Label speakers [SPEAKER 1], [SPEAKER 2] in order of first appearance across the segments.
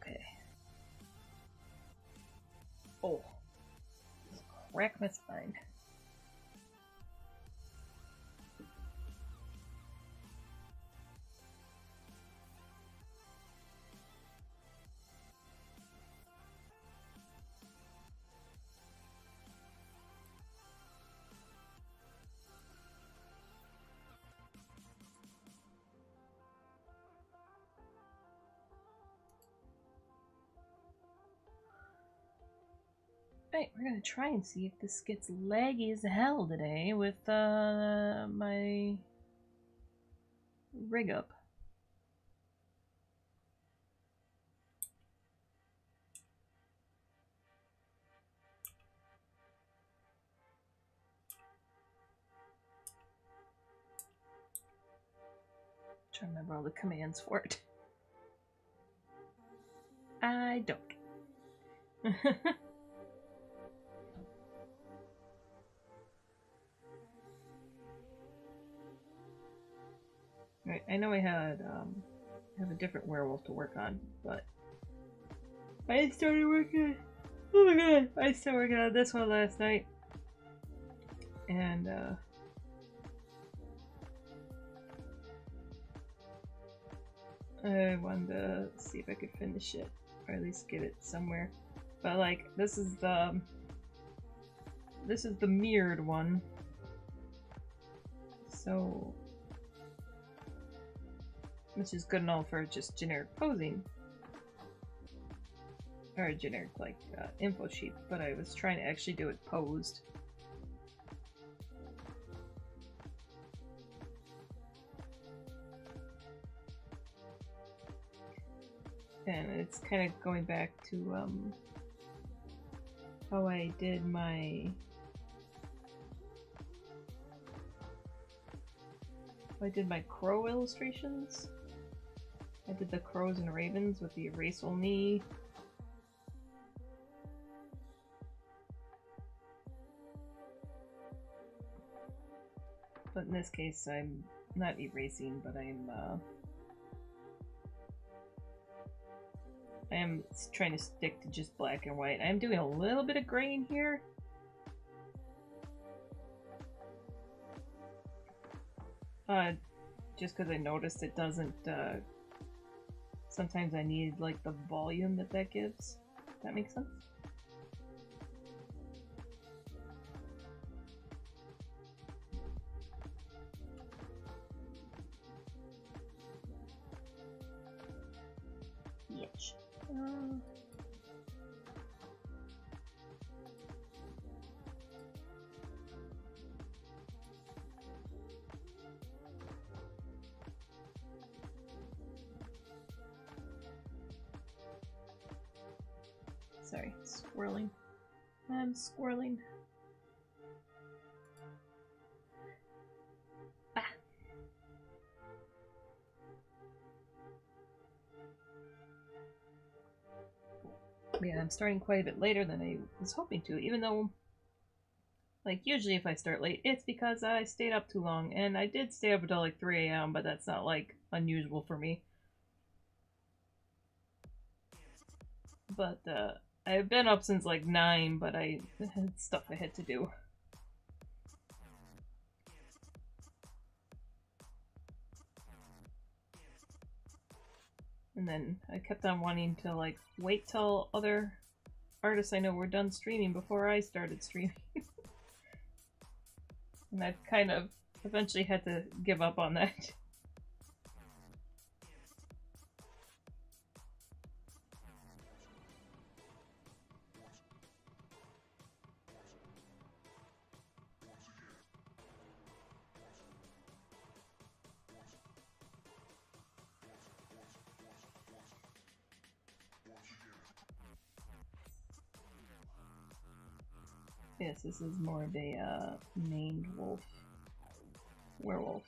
[SPEAKER 1] Okay. Oh. Crack my spine. Right, we're gonna try and see if this gets laggy as hell today with my rig up. Trying to remember all the commands for it. I don't. Right, I know I had have a different werewolf to work on, but I started working. Oh my god! I started working on this one last night, and I wanted to see if I could finish it, or at least get it somewhere. But like, this is the mirrored one, so which is good enough for just generic posing. Or generic, like, info sheet, but I was trying to actually do it posed. And it's kind of going back to, how I did my... crow illustrations. I did the crows and ravens with the erase only. But in this case, I'm not erasing, but I am trying to stick to just black and white. I'm doing a little bit of gray in here. Just because I noticed it doesn't, sometimes I need, like, the volume that gives. Does that make sense? Yes. Sorry, swirling. I'm swirling. Ah. Yeah, I'm starting quite a bit later than I was hoping to, even though, like, usually if I start late, it's because I stayed up too long, and I did stay up until like 3 a.m., but that's not, like, unusual for me. But, I've been up since like 9, but I had stuff I had to do. And then I kept on wanting to, like, wait till other artists I know were done streaming before I started streaming. And I've kind of eventually had to give up on that. Yes, this is more of a named werewolf.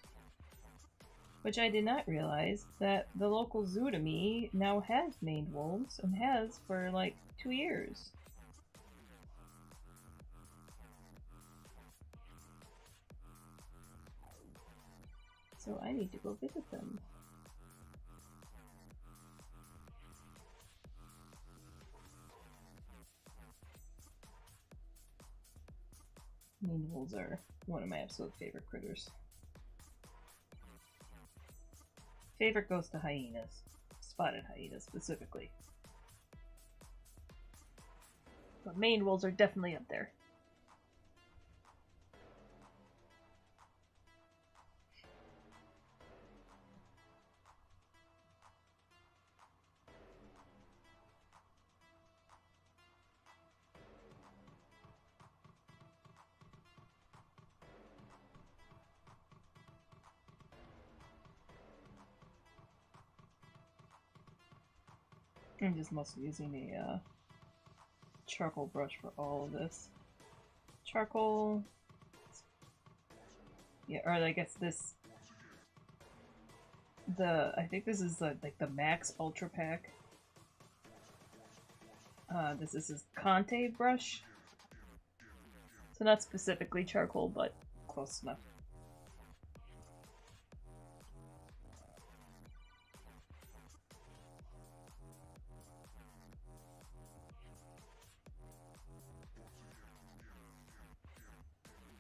[SPEAKER 1] Which I did not realize that the local zoo to me now has maned wolves, and has for like 2 years. So I need to go visit them. Mean wolves are one of my absolute favorite critters. Favorite goes to hyenas. Spotted hyenas, specifically. But Maine wolves are definitely up there. I'm just mostly using a charcoal brush for all of this. Charcoal. Yeah, or I guess this. I think this is like the Max Ultra Pack. This is Conte brush. So not specifically charcoal, but close enough.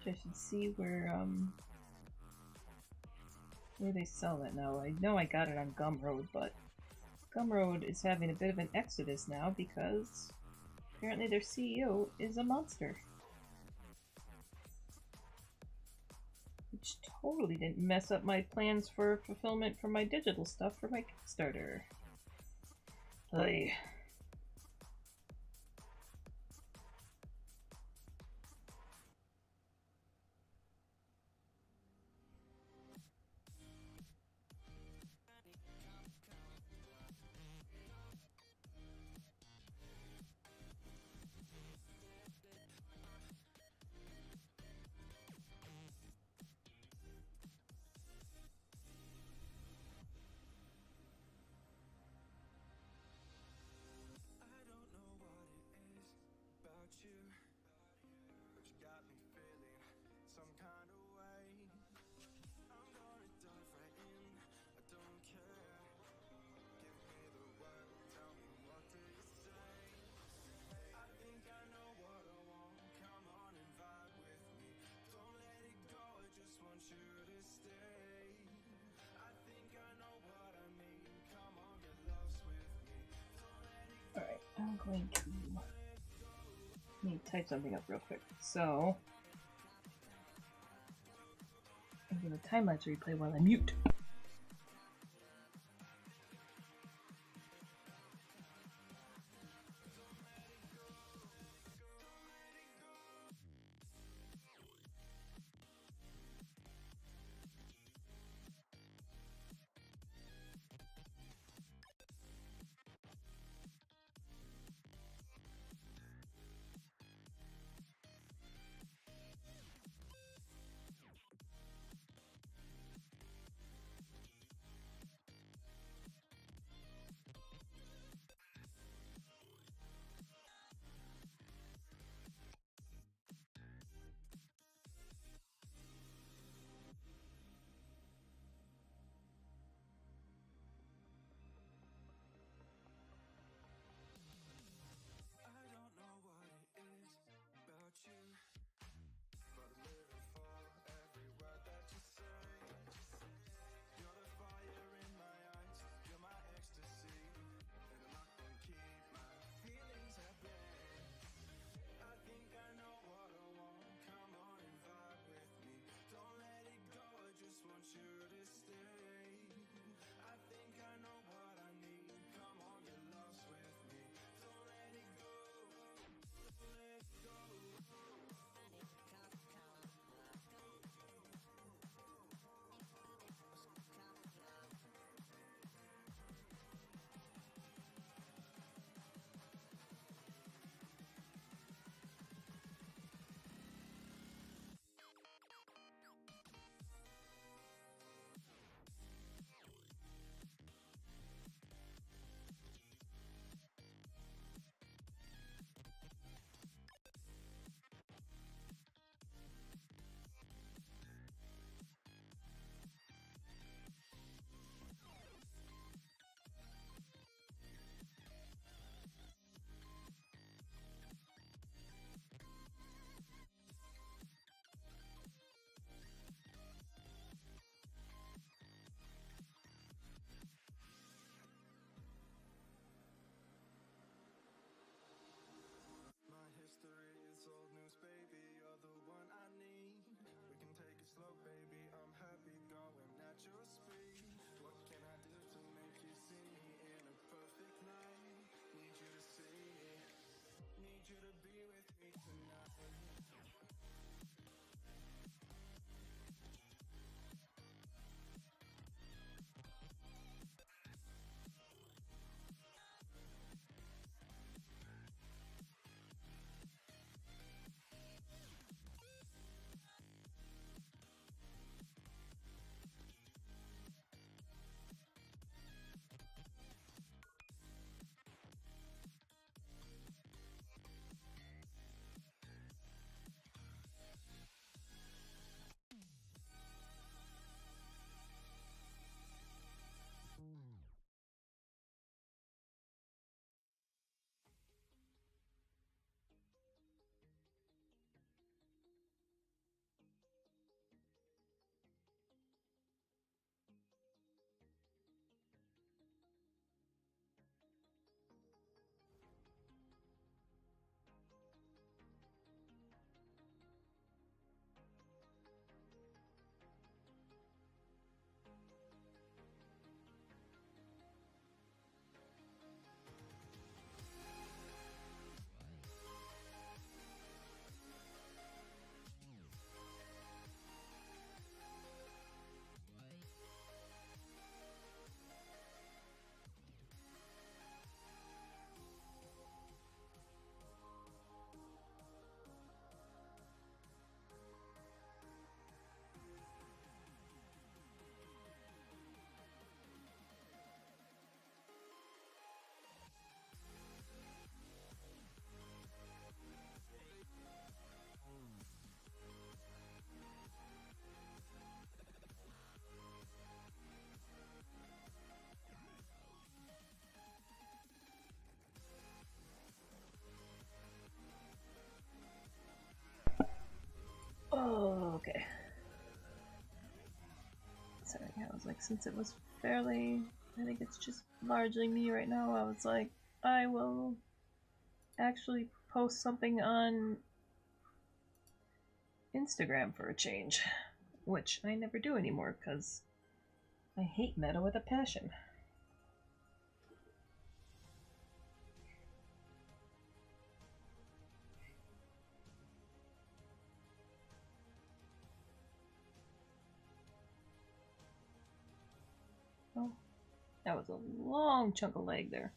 [SPEAKER 1] I should see where they sell that now. I know I got it on Gumroad, but Gumroad is having a bit of an exodus now because apparently their CEO is a monster. Which totally didn't mess up my plans for fulfillment for my digital stuff for my Kickstarter. Oy. Alright, I'm going to need to type something up real quick. So I'm going to time-lapse replay while I mute. was like, since it was fairly, I think it's just largely me right now, I was like, I will actually post something on Instagram for a change, which I never do anymore because I hate meta with a passion. Oh, that was a long chunk of leg there.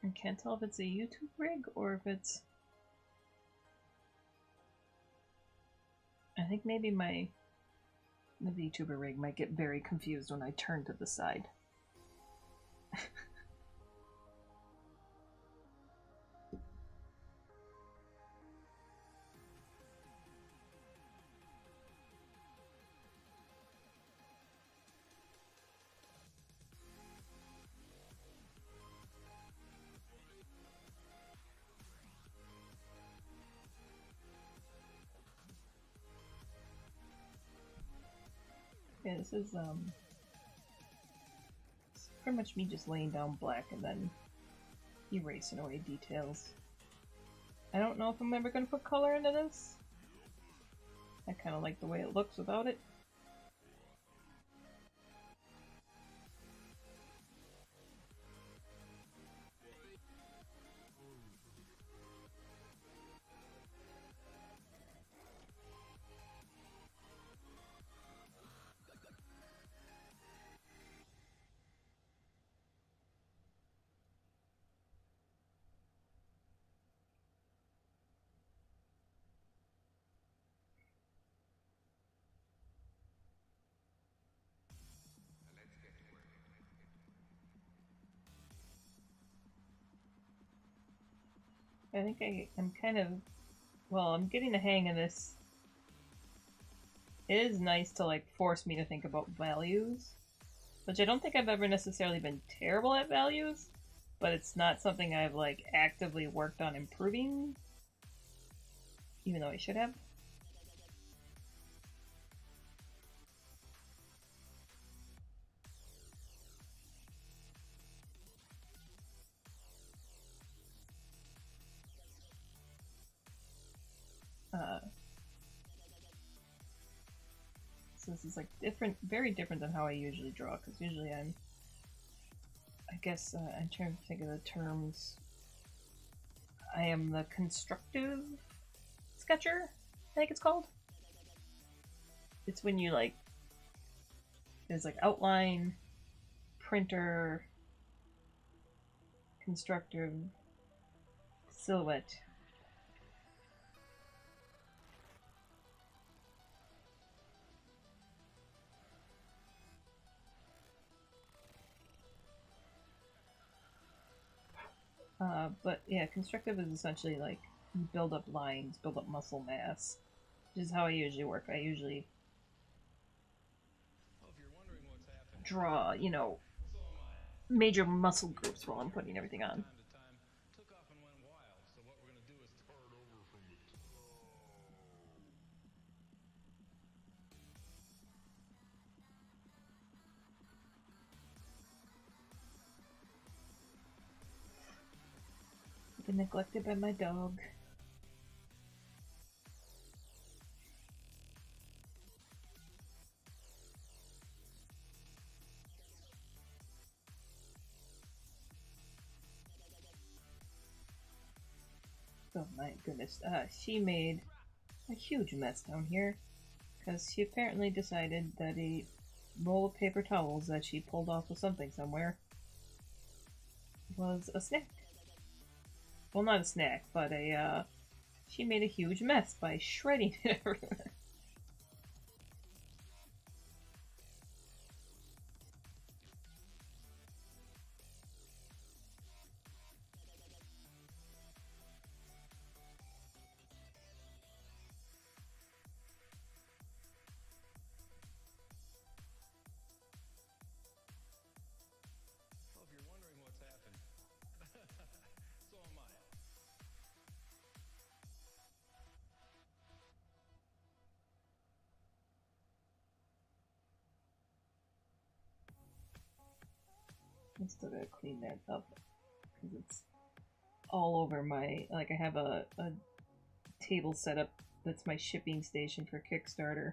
[SPEAKER 1] I can't tell if it's a YouTube rig or if it's... I think maybe the VTuber rig might get very confused when I turn to the side. Yeah, this is it's pretty much me just laying down black and then erasing away details. I don't know if I'm ever going to put color into this. I kind of like the way it looks without it. I think I'm kind of... Well, I'm getting the hang of this. It is nice to, like, force me to think about values. Which I don't think I've ever necessarily been terrible at values. But it's not something I've, like, actively worked on improving. Even though I should have. So this is like different, very different than how I usually draw, because usually I guess, I'm trying to think of the terms. I am the constructive sketcher, I think it's called. It's when you like, there's like outline, printer, constructive, silhouette. But yeah, constructive is essentially like you build up lines, build up muscle mass, which is how I usually work. I usually draw, you know, major muscle groups while I'm putting everything on. Been neglected by my dog. Oh my goodness. She made a huge mess down here because she apparently decided that a roll of paper towels that she pulled off of something somewhere was a snack. Well, not a snack, but she made a huge mess by shredding it everywhere. I still gotta clean that up because it's all over my, like I have a table set up that's my shipping station for Kickstarter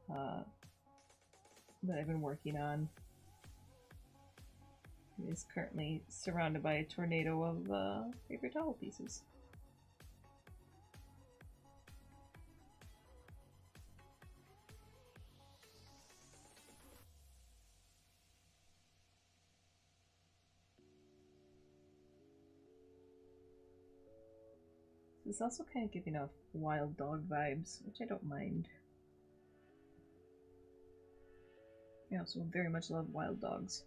[SPEAKER 1] that I've been working on. It is currently surrounded by a tornado of paper towel pieces. It's also kind of giving off wild dog vibes, which I don't mind. I also very much love wild dogs.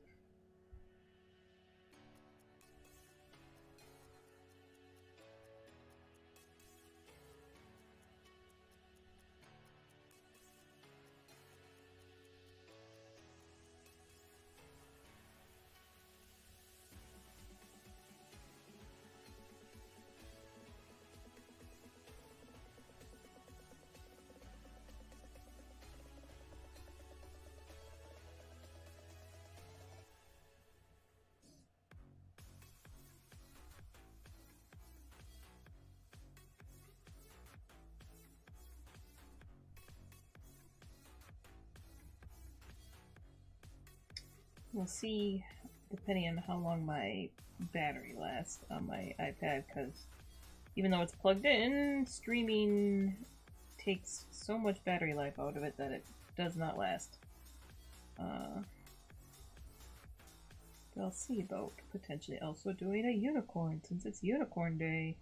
[SPEAKER 1] We'll see, depending on how long my battery lasts on my iPad, because even though it's plugged in, streaming takes so much battery life out of it that it does not last. But I'll see about potentially also doing a unicorn, since it's Unicorn Day.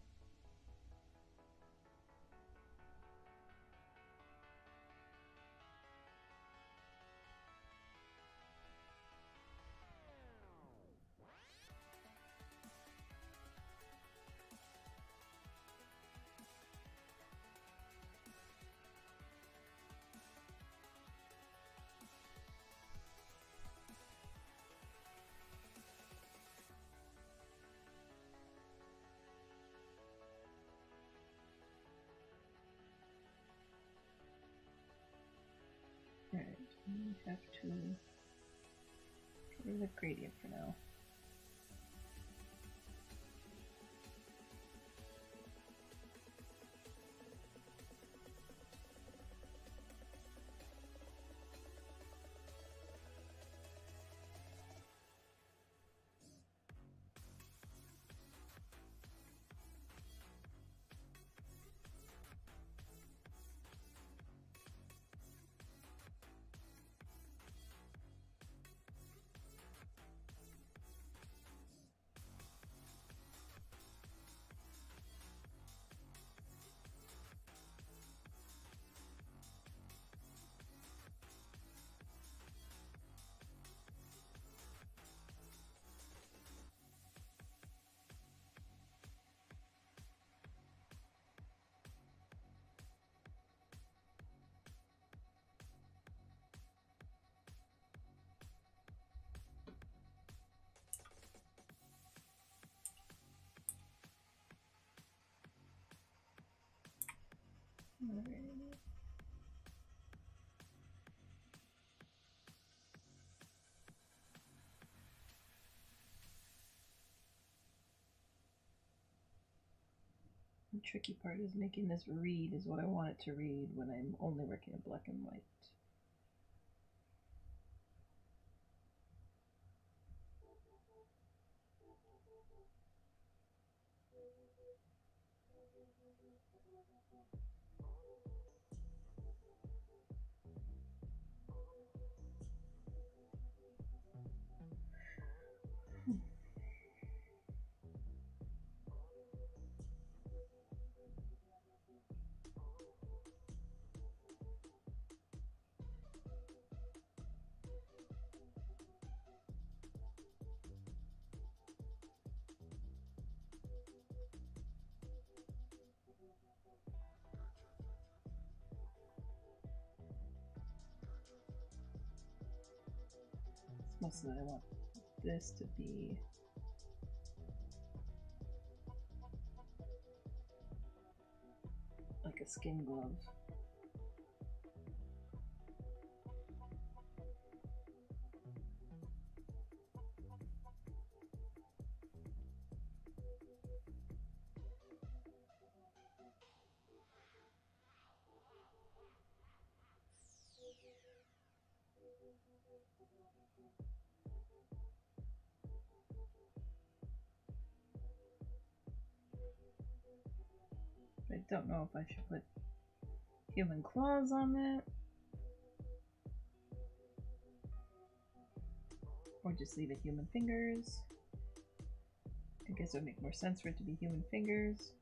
[SPEAKER 1] Alright, we have to get rid of the gradient for now. Alright. The tricky part is making this read is what I want it to read when I'm only working in black and white. Mostly I want this to be like a skin glove. I don't know if I should put human claws on that. Or just leave it human fingers. I guess it would make more sense for it to be human fingers.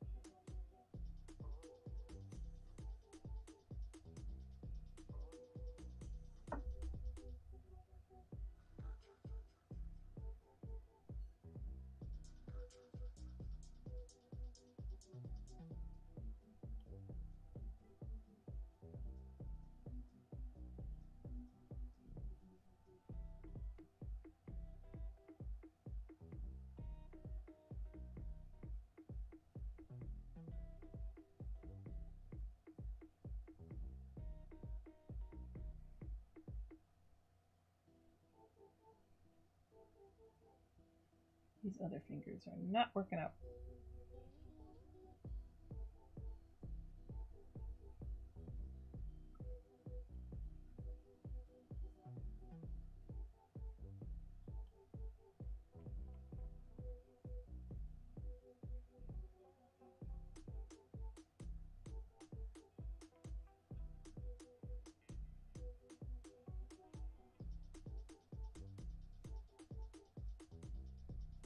[SPEAKER 1] These other fingers are not working out.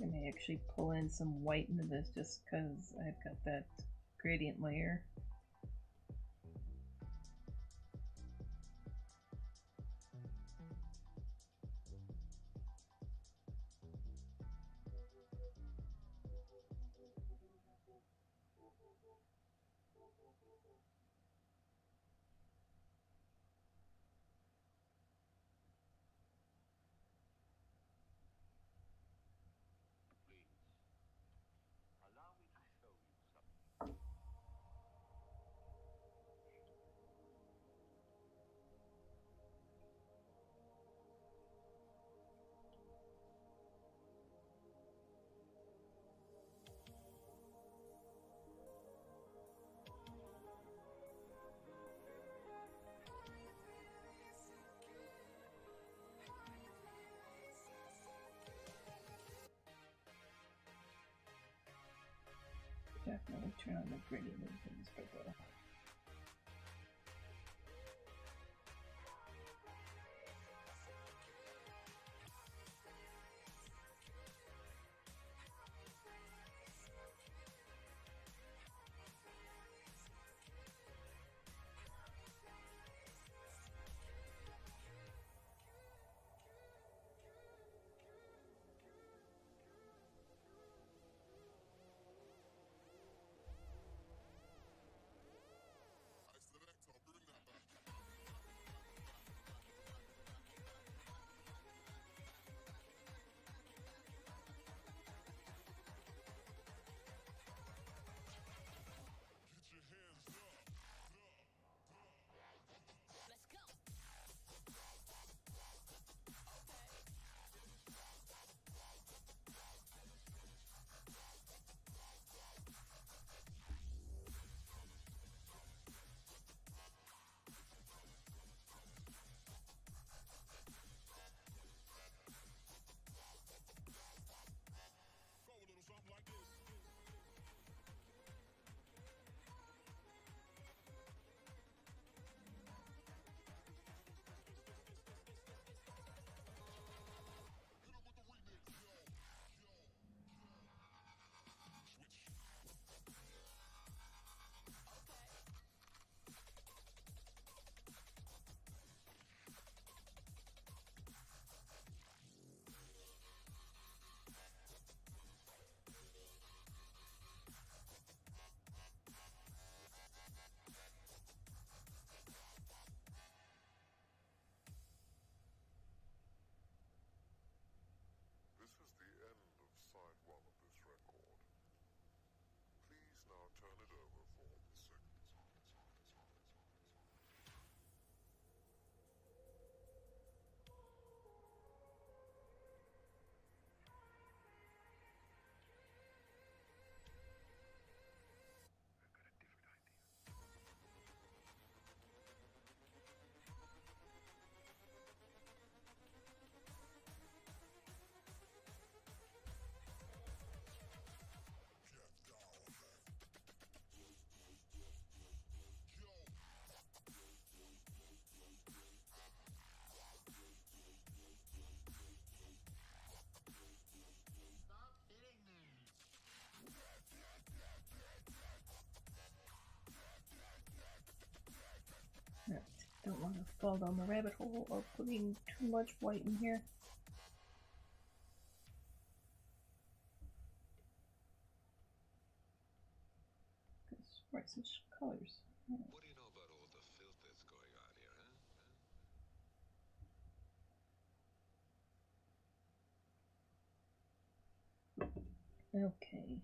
[SPEAKER 1] I may actually pull in some white into this just because I've got that gradient layer. Definitely turn on the gradient in this purple. don't want to fall down the rabbit hole of putting too much white in here. Because we're such colors.
[SPEAKER 2] What do you know about all the filth that's going on here, huh?
[SPEAKER 1] Okay.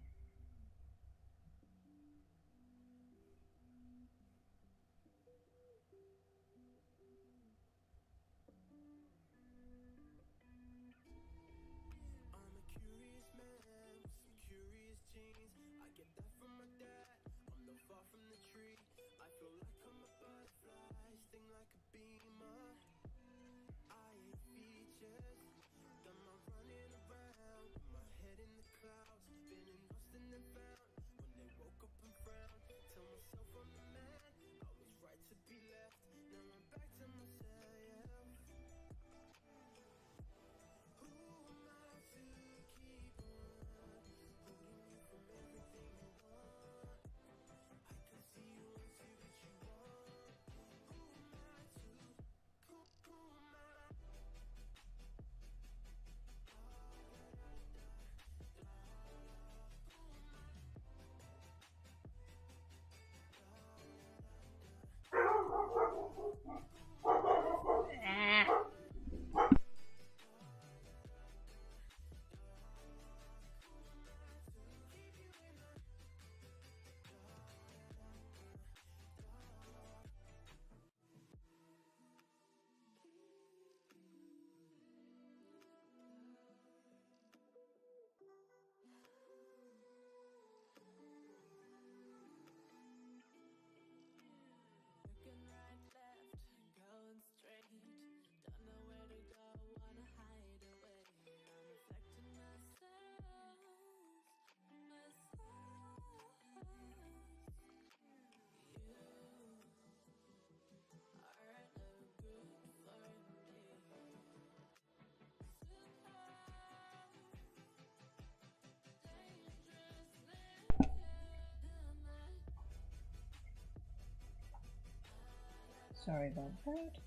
[SPEAKER 1] Sorry about that.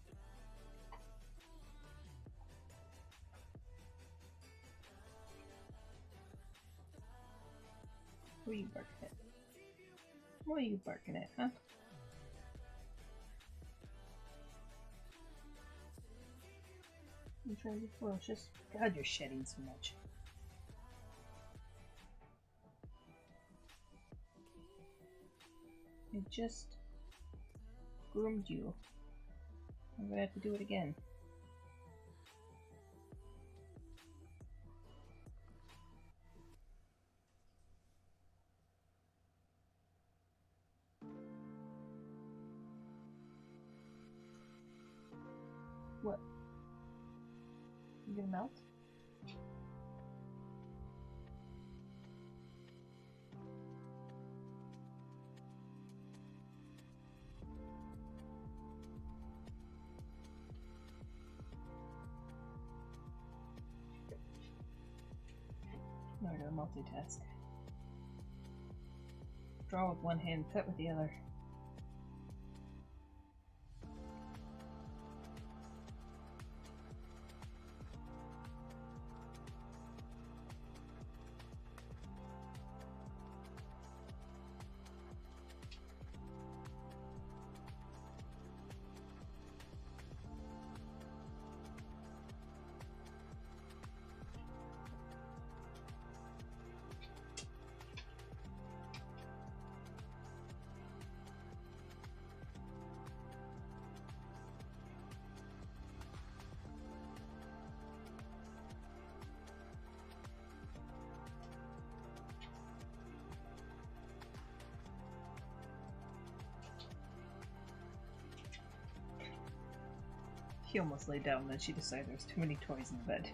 [SPEAKER 1] What are you barking at? What are you barking at, huh? I'm trying to be ferocious. God, you're shedding so much. I just groomed you. I'm gonna have to do it again. What? You gonna melt? No, I gotta multitask. Draw with one hand, cut with the other. She almost laid down, then she decided there's too many toys in the bed.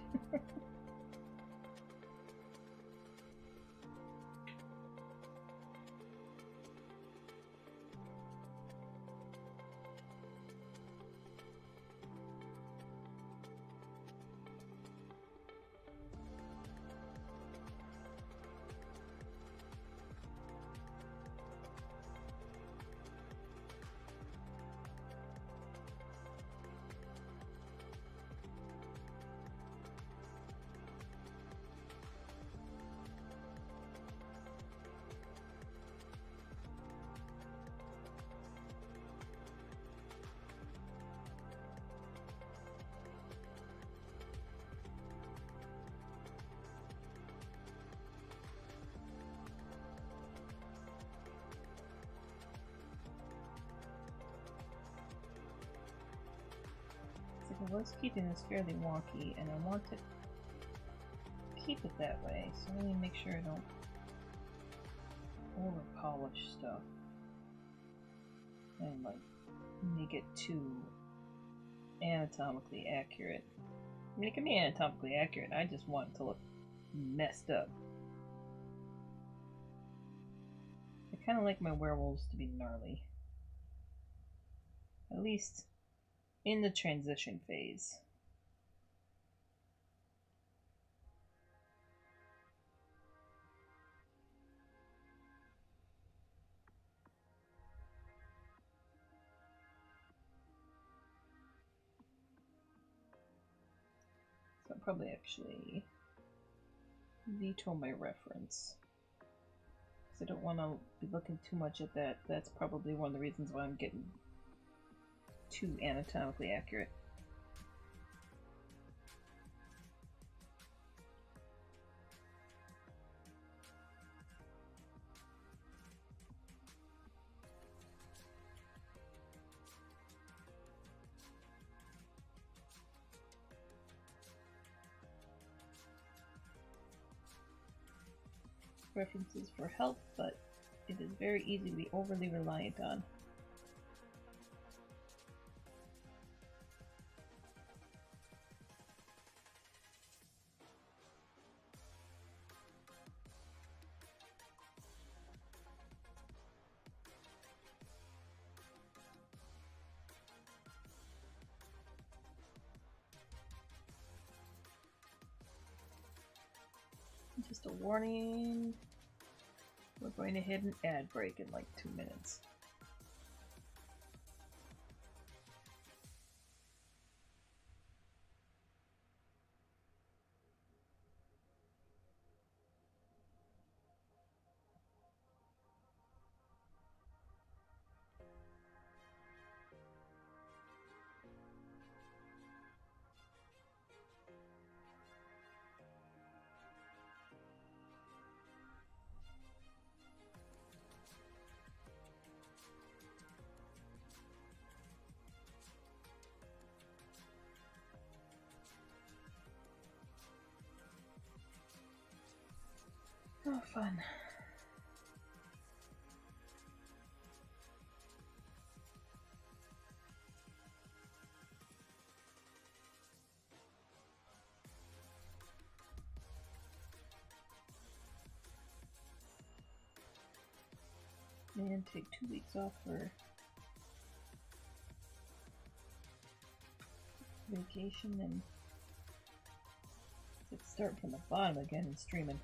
[SPEAKER 1] I was keeping this fairly wonky, and I want to keep it that way, so let me make sure I don't over polish stuff and like make it too anatomically accurate. I mean, it can be anatomically accurate, I just want it to look messed up. I kind of like my werewolves to be gnarly. At least in the transition phase. So I'll probably actually veto my reference. Because I don't want to be looking too much at that. That's probably one of the reasons why I'm getting too anatomically accurate. References for help, but it is very easy to be overly reliant on. Just a warning. We're going to hit an ad break in like 2 minutes. Oh, fun. And take 2 weeks off for vacation and let's start from the bottom again and streaming.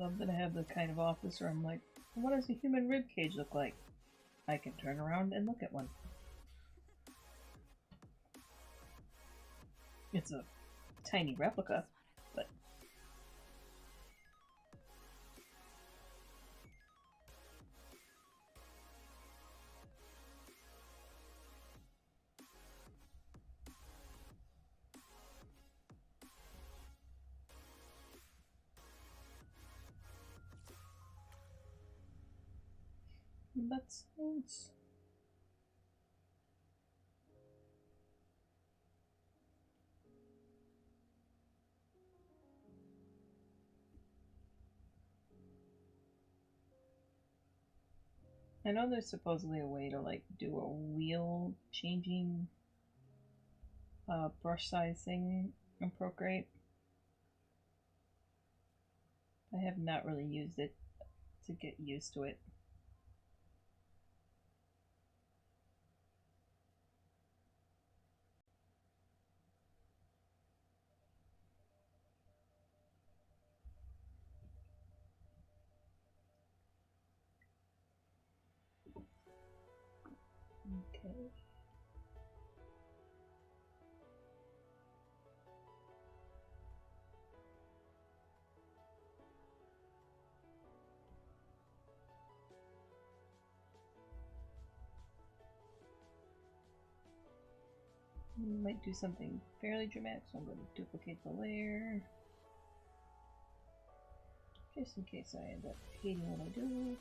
[SPEAKER 1] love that I have the kind of office where I'm like, what does a human rib cage look like? I can turn around and look at one. It's a tiny replica, but science. I know there's supposedly a way to like do a wheel changing brush size thing in Procreate. I have not really used it to get used to it. Okay. Might do something fairly dramatic, so I'm going to duplicate the layer. Just in case I end up hating what I do.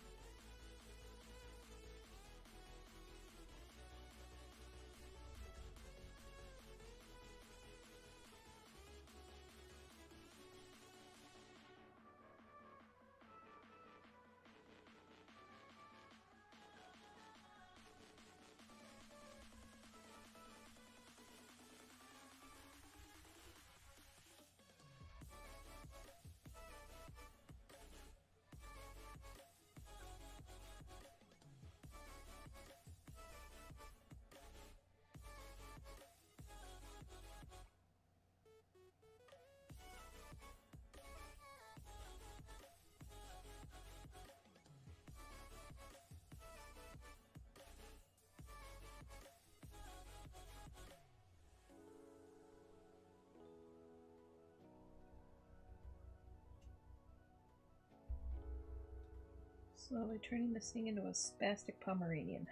[SPEAKER 1] Slowly turning this thing into a spastic Pomeranian.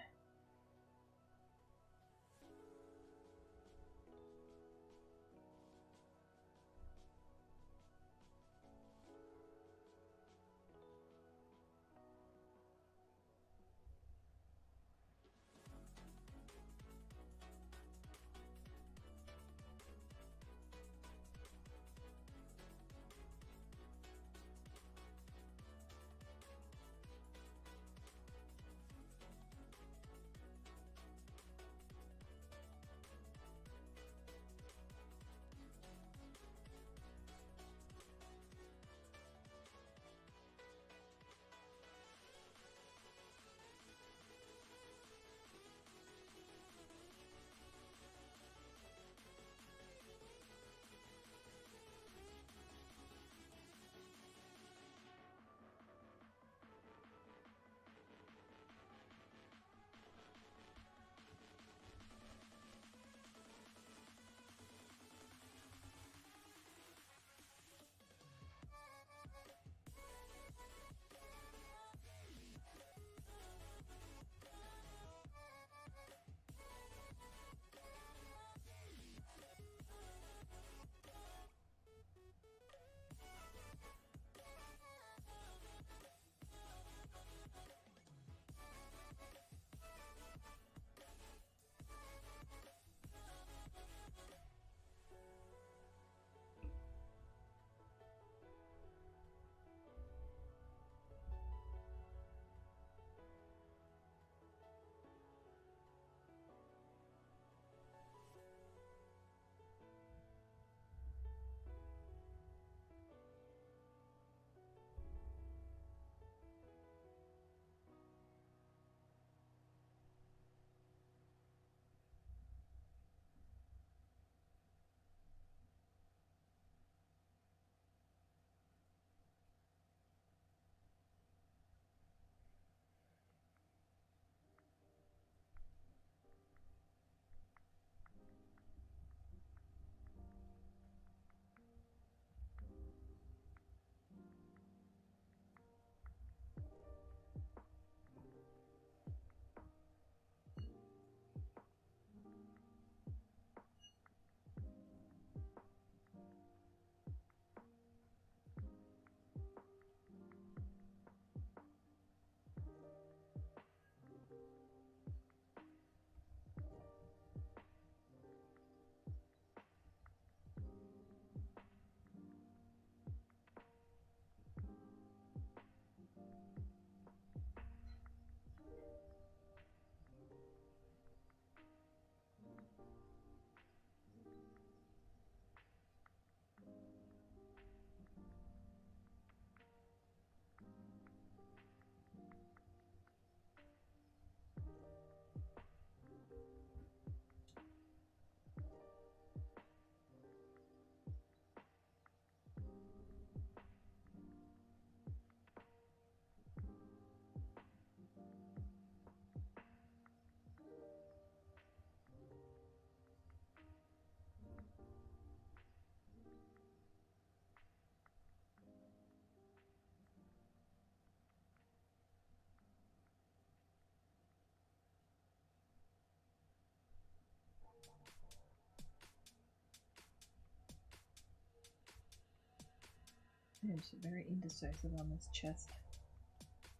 [SPEAKER 1] I'm just very indecisive on this chest.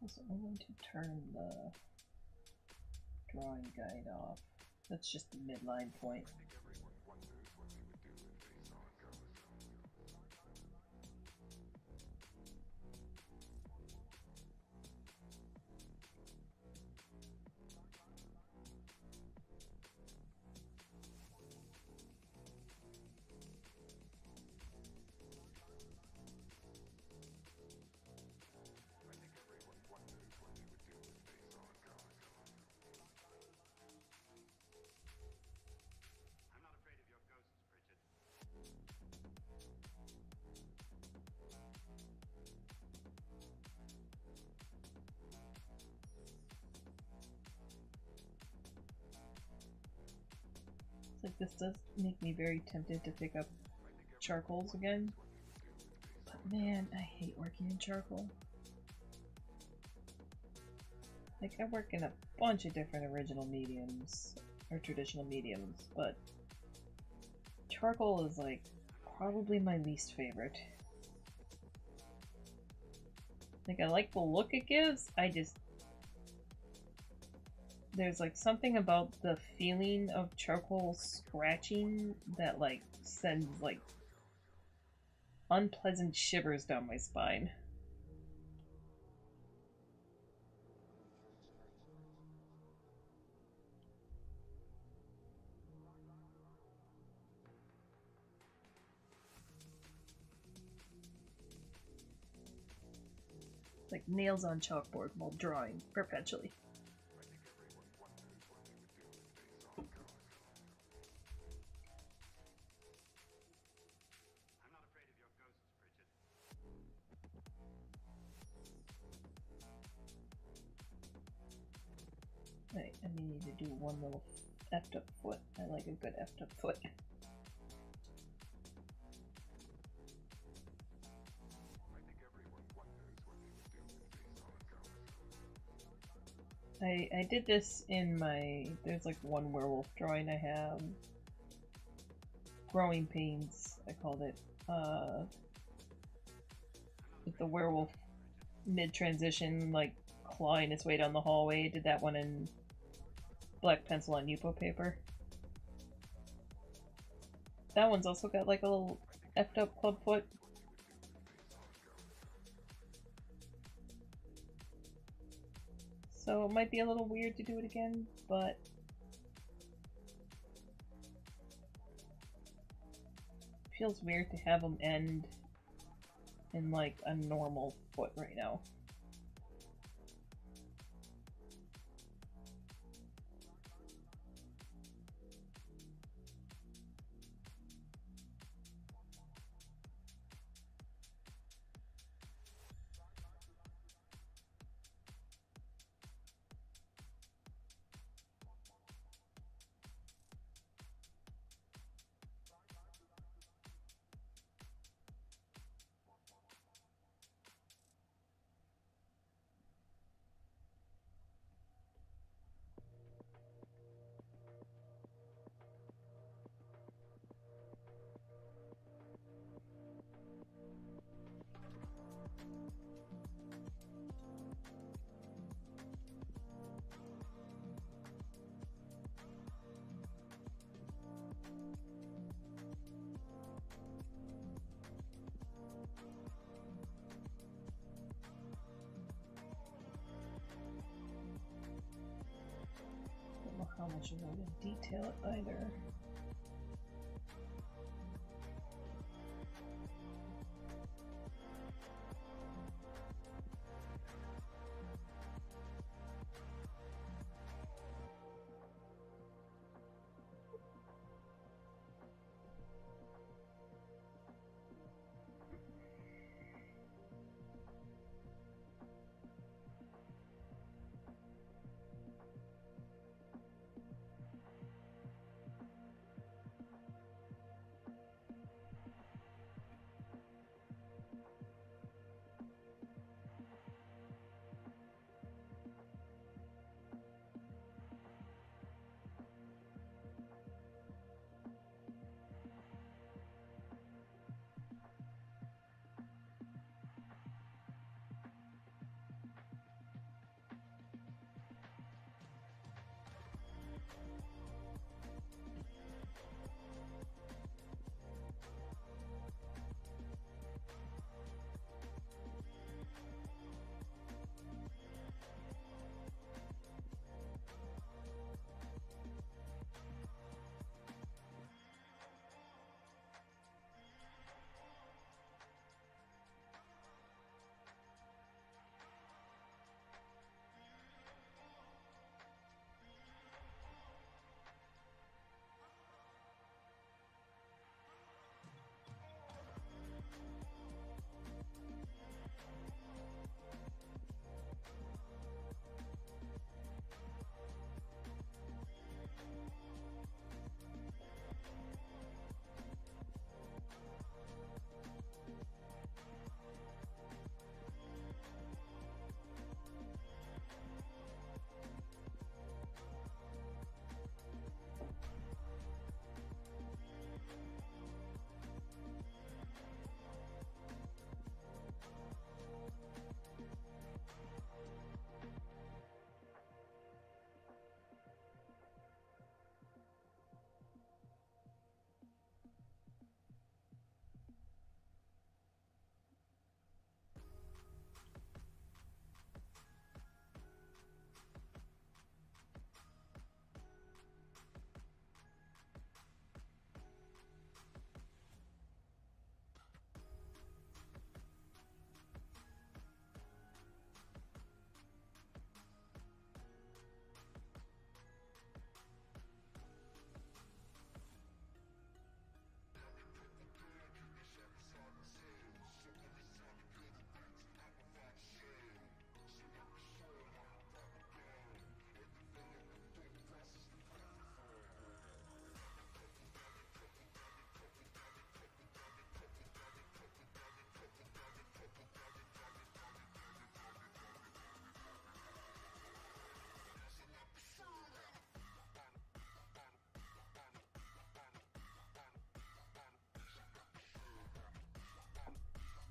[SPEAKER 1] Also, I'm going to turn the drawing guide off. That's just the midline point. Like, this does make me very tempted to pick up charcoals again. But man, I hate working in charcoal. Like, I work in a bunch of different original mediums, or traditional mediums, but charcoal is like probably my least favorite. Like, I like the look it gives, there's like something about the feeling of charcoal scratching that like sends like unpleasant shivers down my spine. Like nails on chalkboard while drawing perpetually. Right, I need to do one little effed up foot. I like a good effed up foot. I did this in my, there's like one werewolf drawing I have. Growing Pains, I called it. With the werewolf mid-transition, like clawing its way down the hallway. I did that one in black pencil on Yupo paper. That one's also got like a little effed up clubfoot. So it might be a little weird to do it again, but it feels weird to have them end in like a normal foot right now. How much I'm going to detail it either.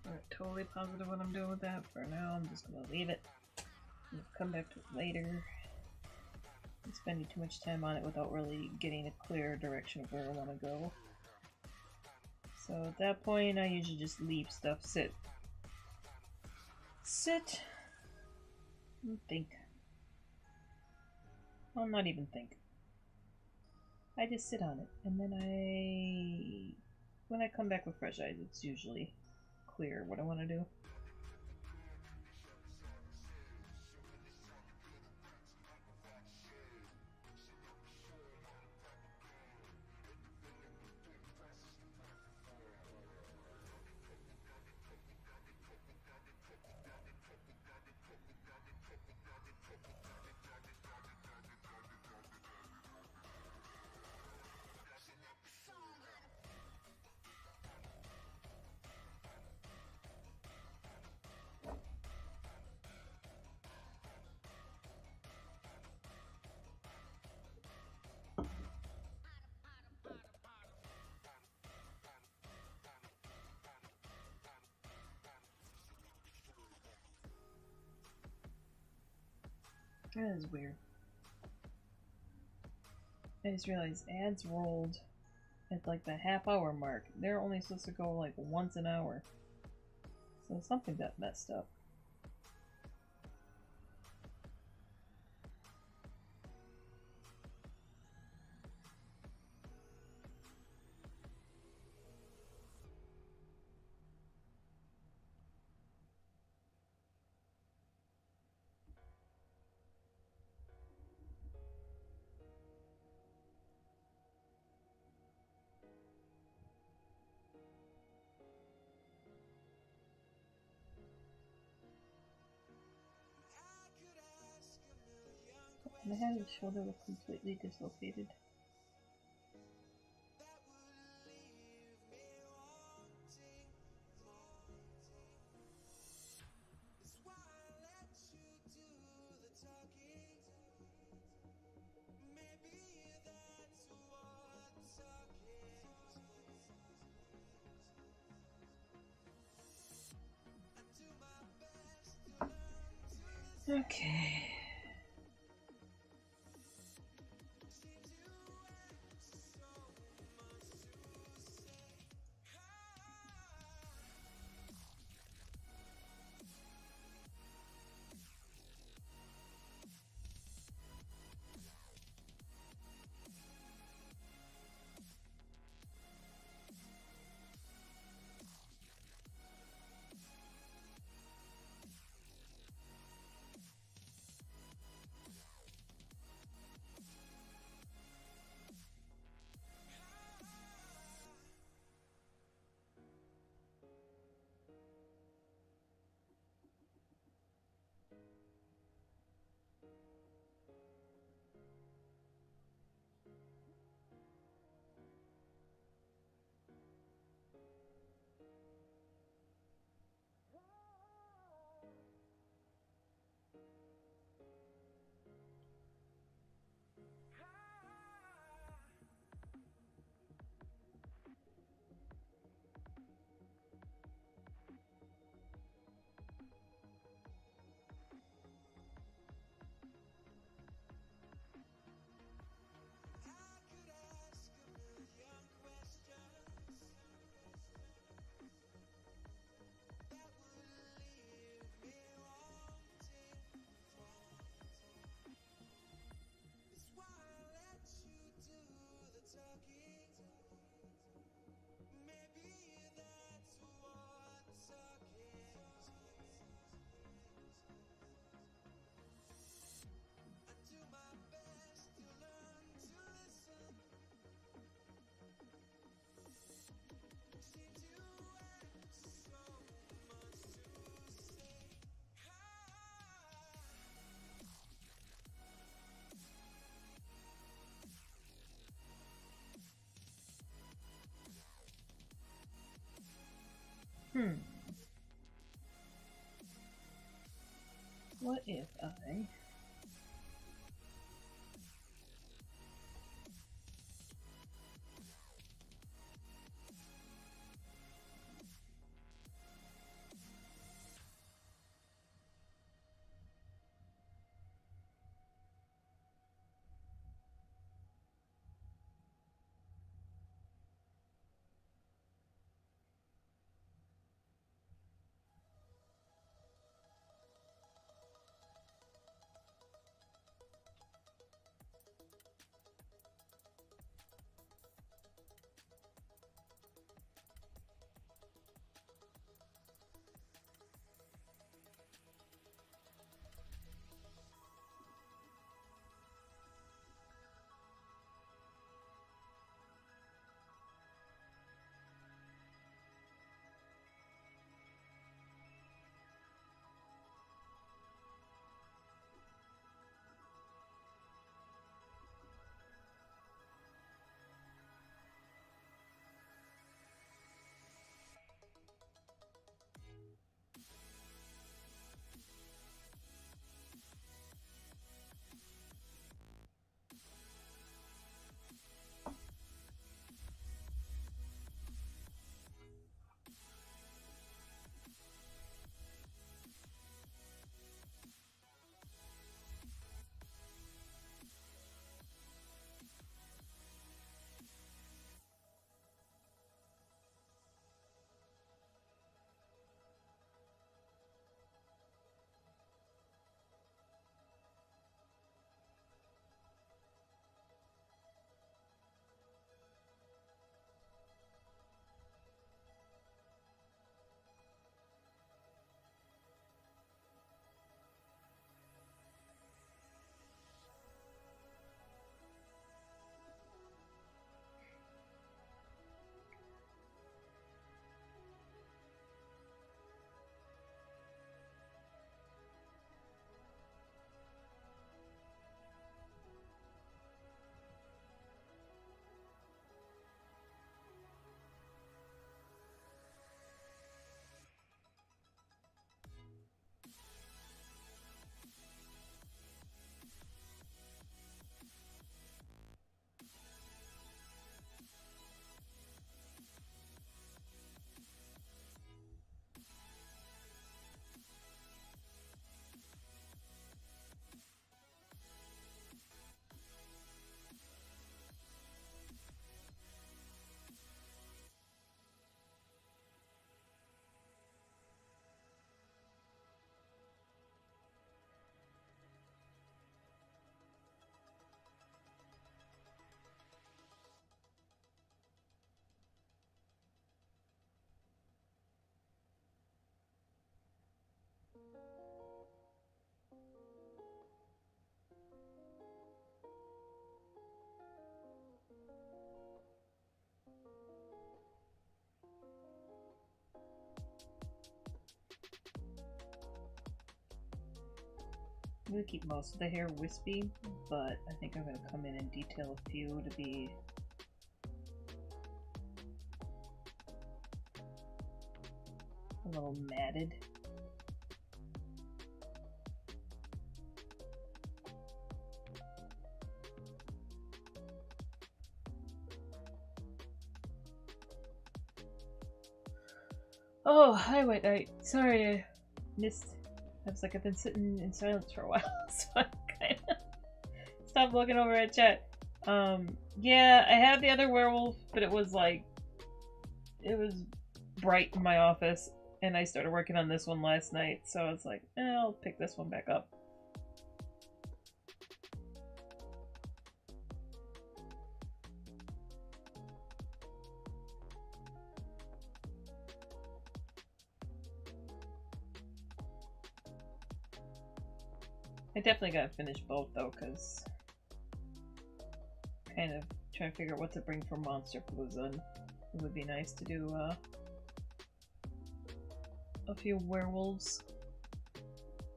[SPEAKER 1] not totally positive what I'm doing with that. For now, I'm just gonna leave it. I'll come back to it later. I'm spending too much time on it without really getting a clear direction of where I want to go. So at that point, I usually just leave stuff sit. Sit and think. Well, not even think. I just sit on it, and then when I come back with fresh eyes, it's usually clear what I want to do. That is weird. I just realized ads rolled at like the half-hour mark. They're only supposed to go like once an hour. So something got messed up. And I had his shoulder look completely dislocated. Okay. What if I... I'm gonna keep most of the hair wispy, but I think I'm gonna come in and detail a few to be a little matted. Oh, hi, White Knight. Sorry I missed. I was like, I've been sitting in silence for a while, so I kind of stopped looking over at chat. Yeah, I had the other werewolf, but it was like, it was bright in my office, and I started working on this one last night, so I was like, I'll pick this one back up. I definitely gotta finish both though, because kind of trying to figure out what to bring for Monster Palooza. It would be nice to do a few werewolves.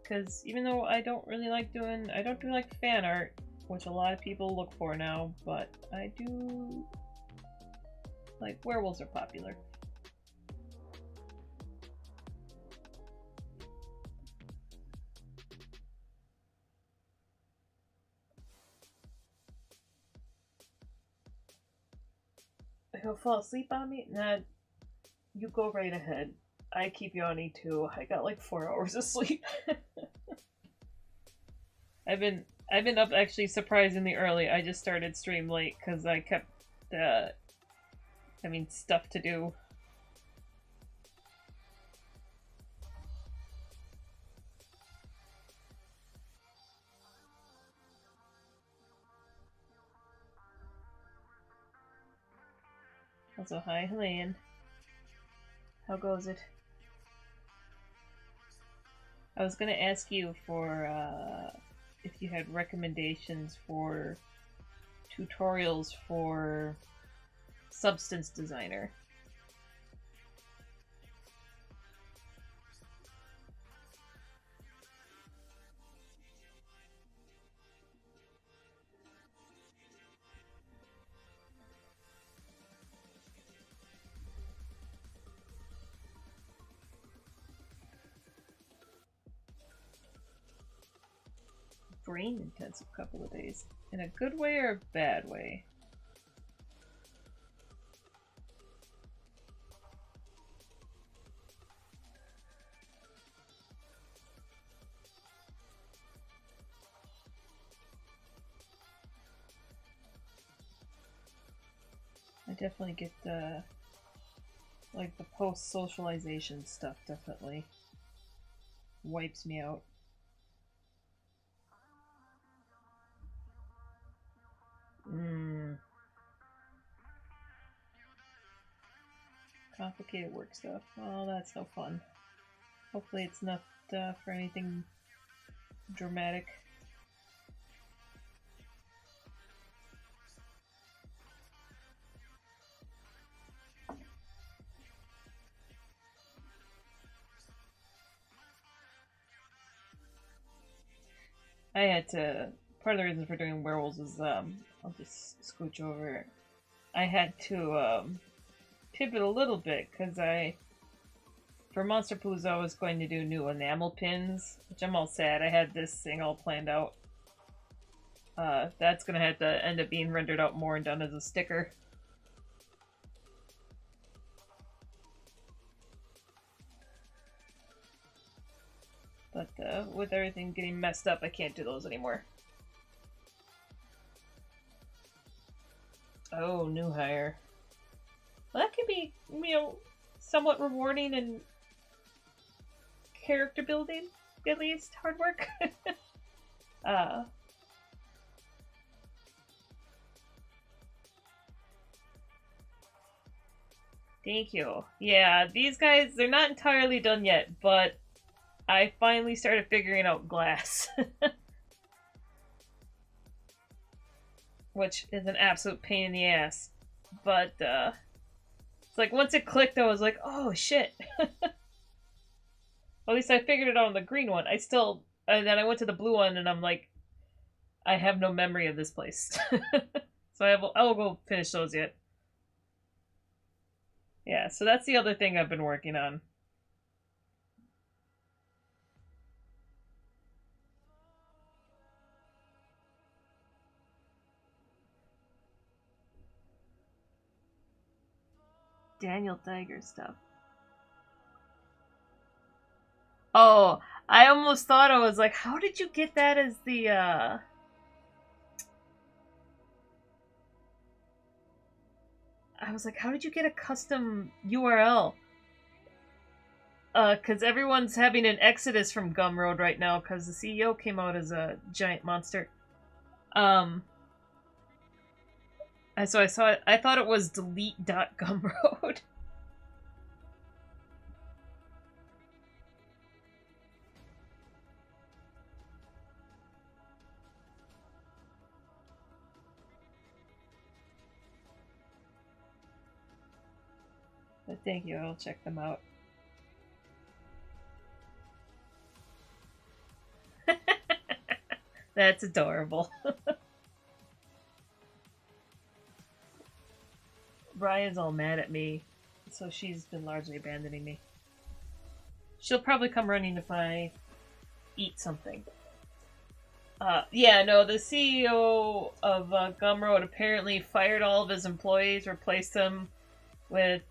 [SPEAKER 1] Because even though I don't really like doing, I don't do like fan art, which a lot of people look for now, but I do like werewolves are popular. He'll fall asleep on me? Nah, you go right ahead. I keep yawning too. I got like 4 hours of sleep. I've been up actually surprisingly early. I just started stream late because I kept stuff to do. Also, hi, Helene. How goes it? I was gonna ask you for if you had recommendations for tutorials for Substance Designer. Brain intensive couple of days. In a good way or a bad way? I definitely get the like the post-socialization stuff definitely wipes me out. Complicated work stuff. Oh, that's no fun. Hopefully it's not for anything dramatic. I had to. Part of the reason for doing werewolves is I'll just scooch over. I had to pivot a little bit because for Monster Palooza I was going to do new enamel pins, which I'm all sad. I had this thing all planned out. That's gonna have to end up being rendered out more and done as a sticker. But with everything getting messed up, I can't do those anymore. Oh, new hire. Well, that can be, somewhat rewarding and character building, at least. Hard work. Thank you. Yeah, these guys, they're not entirely done yet, but I finally started figuring out glass. Which is an absolute pain in the ass. But, it's like, once it clicked, I was like, oh, shit. At least I figured it out on the green one. I still and then I went to the blue one, and I'm like, I have no memory of this place. So I will go finish those yet. Yeah, so that's the other thing I've been working on. Daniel Tiger stuff. Oh, I almost thought I was like, how did you get that as the I was like, how did you get a custom URL? Because everyone's having an exodus from Gumroad right now because the CEO came out as a giant monster. And so I saw it. I thought it was delete.gumroad. But thank you. I'll check them out. That's adorable. Brian's all mad at me, so she's been largely abandoning me. She'll probably come running if I eat something. Yeah, no, the CEO of Gumroad apparently fired all of his employees, replaced them with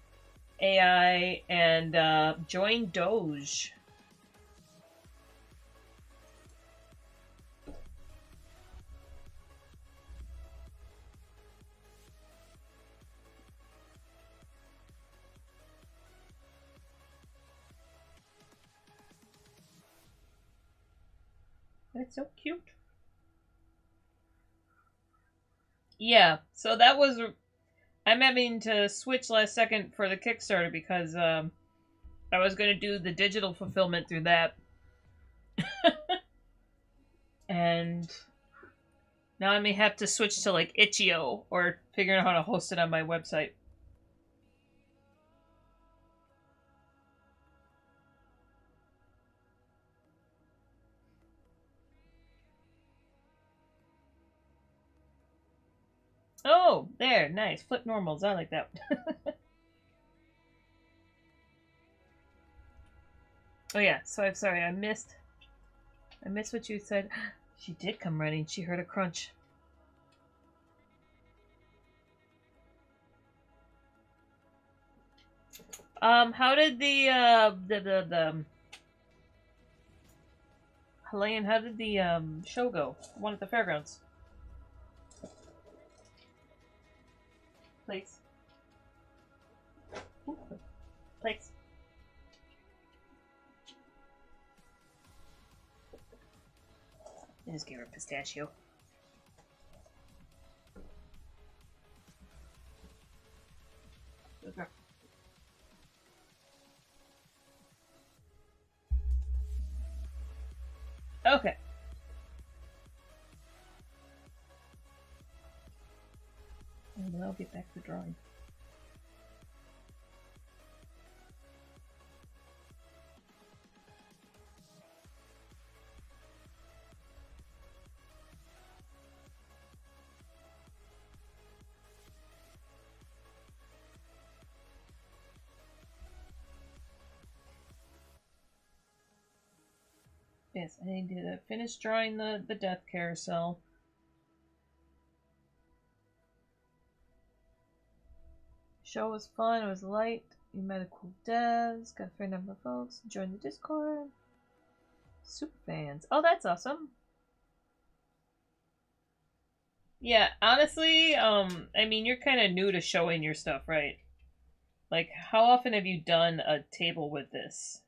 [SPEAKER 1] AI, and joined Doge. That's so cute. Yeah, so that was. I'm having to switch last second for the Kickstarter because I was going to do the digital fulfillment through that. And now I may have to switch to like itch.io or figuring out how to host it on my website. Oh, there, nice. Flip normals. I like that. Oh yeah, so I'm sorry, I missed what you said. She did come running. She heard a crunch. How did the Helene, how did the show go? One at the fairgrounds. Please. Please. I just gave her a pistachio. Okay. Okay. And then I'll get back to drawing. Yes, I need to finish drawing the death carousel. Show was fun, it was light. You met a cool devs, got a fair number of folks, joined the Discord. Super fans. Oh, that's awesome. Yeah, honestly, I mean, you're kind of new to showing your stuff, right? Like, how often have you done a table with this?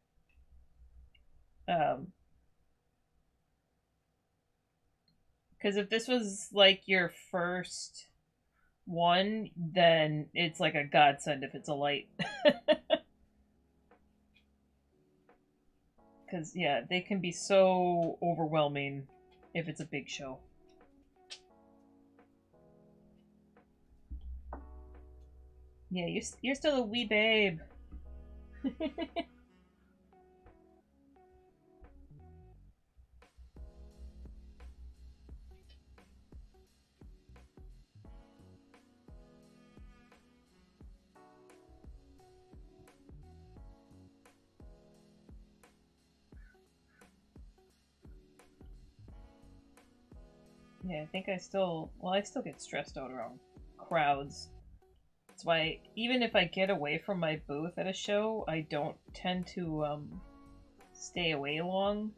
[SPEAKER 1] Because if this was like your first one, then it's like a godsend if it's a light. Because, yeah, they can be so overwhelming if it's a big show. Yeah, you're still a wee babe. Yeah, I think I still get stressed out around crowds. That's why even if I get away from my booth at a show, I don't tend to stay away long.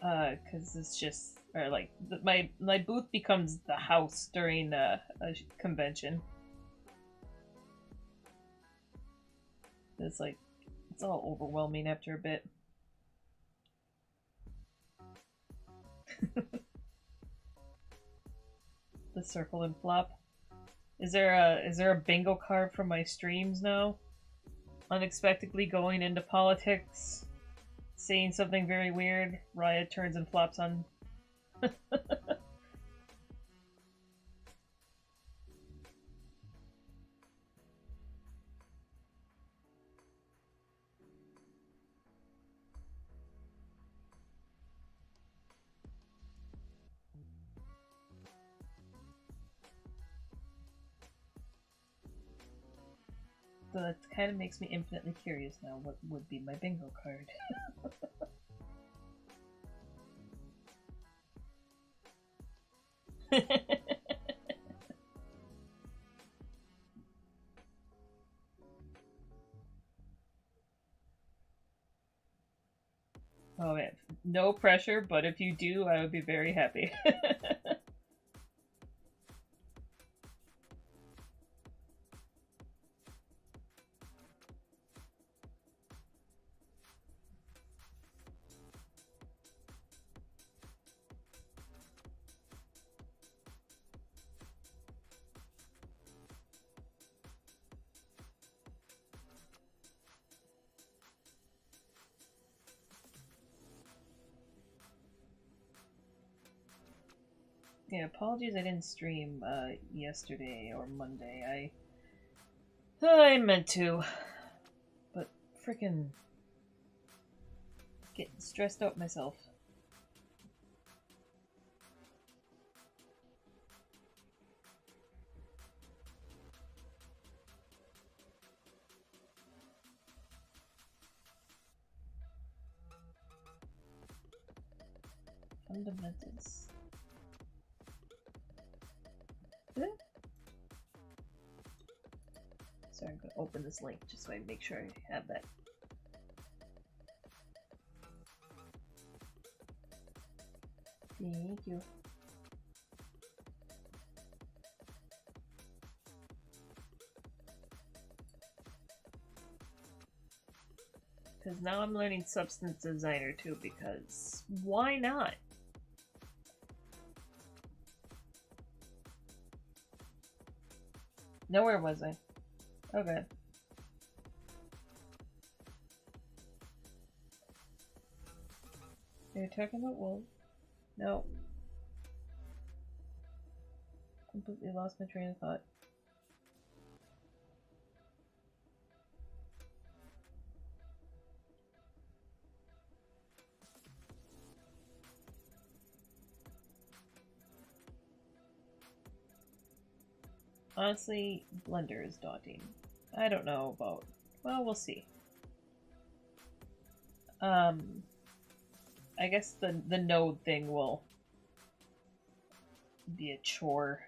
[SPEAKER 1] Cause it's just, or like, my booth becomes the house during a convention. It's like, it's all overwhelming after a bit. The circle and flop. Is there a bingo card from my streams now? Unexpectedly going into politics, saying something very weird, Riot turns and flops on. So that kind of makes me infinitely curious now. What would be my bingo card? Oh man, no pressure, but if you do, I would be very happy. Yeah, apologies I didn't stream yesterday or Monday. I meant to, but freaking getting stressed out myself. Fundamentals. Sorry, I'm gonna open this link just so I make sure I have that. Thank you. Because now I'm learning Substance Designer too, because why not? No, where was I? Okay. You're talking about wolves? No. Completely lost my train of thought. Honestly, Blender is daunting. I don't know about... Well, we'll see. I guess the node thing will be a chore.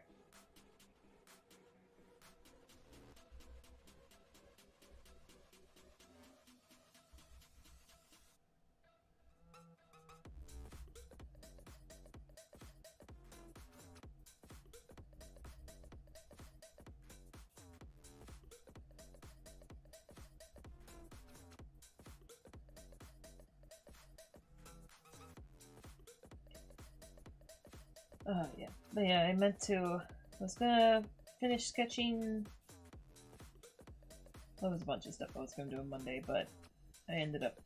[SPEAKER 1] Oh, yeah. But yeah, I was gonna finish sketching... There was a bunch of stuff I was gonna do on Monday, but I ended up,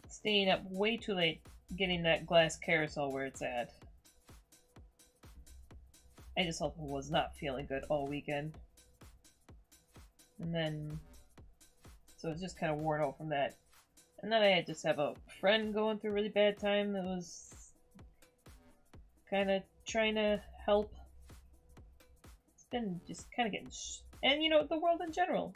[SPEAKER 1] staying up way too late getting that glass carousel where it's at. I just also was not feeling good all weekend. And then... So I was just kind of worn out from that. And then I had just have a friend going through a really bad time that was kind of trying to help. It's been just kind of getting... and, you know, the world in general.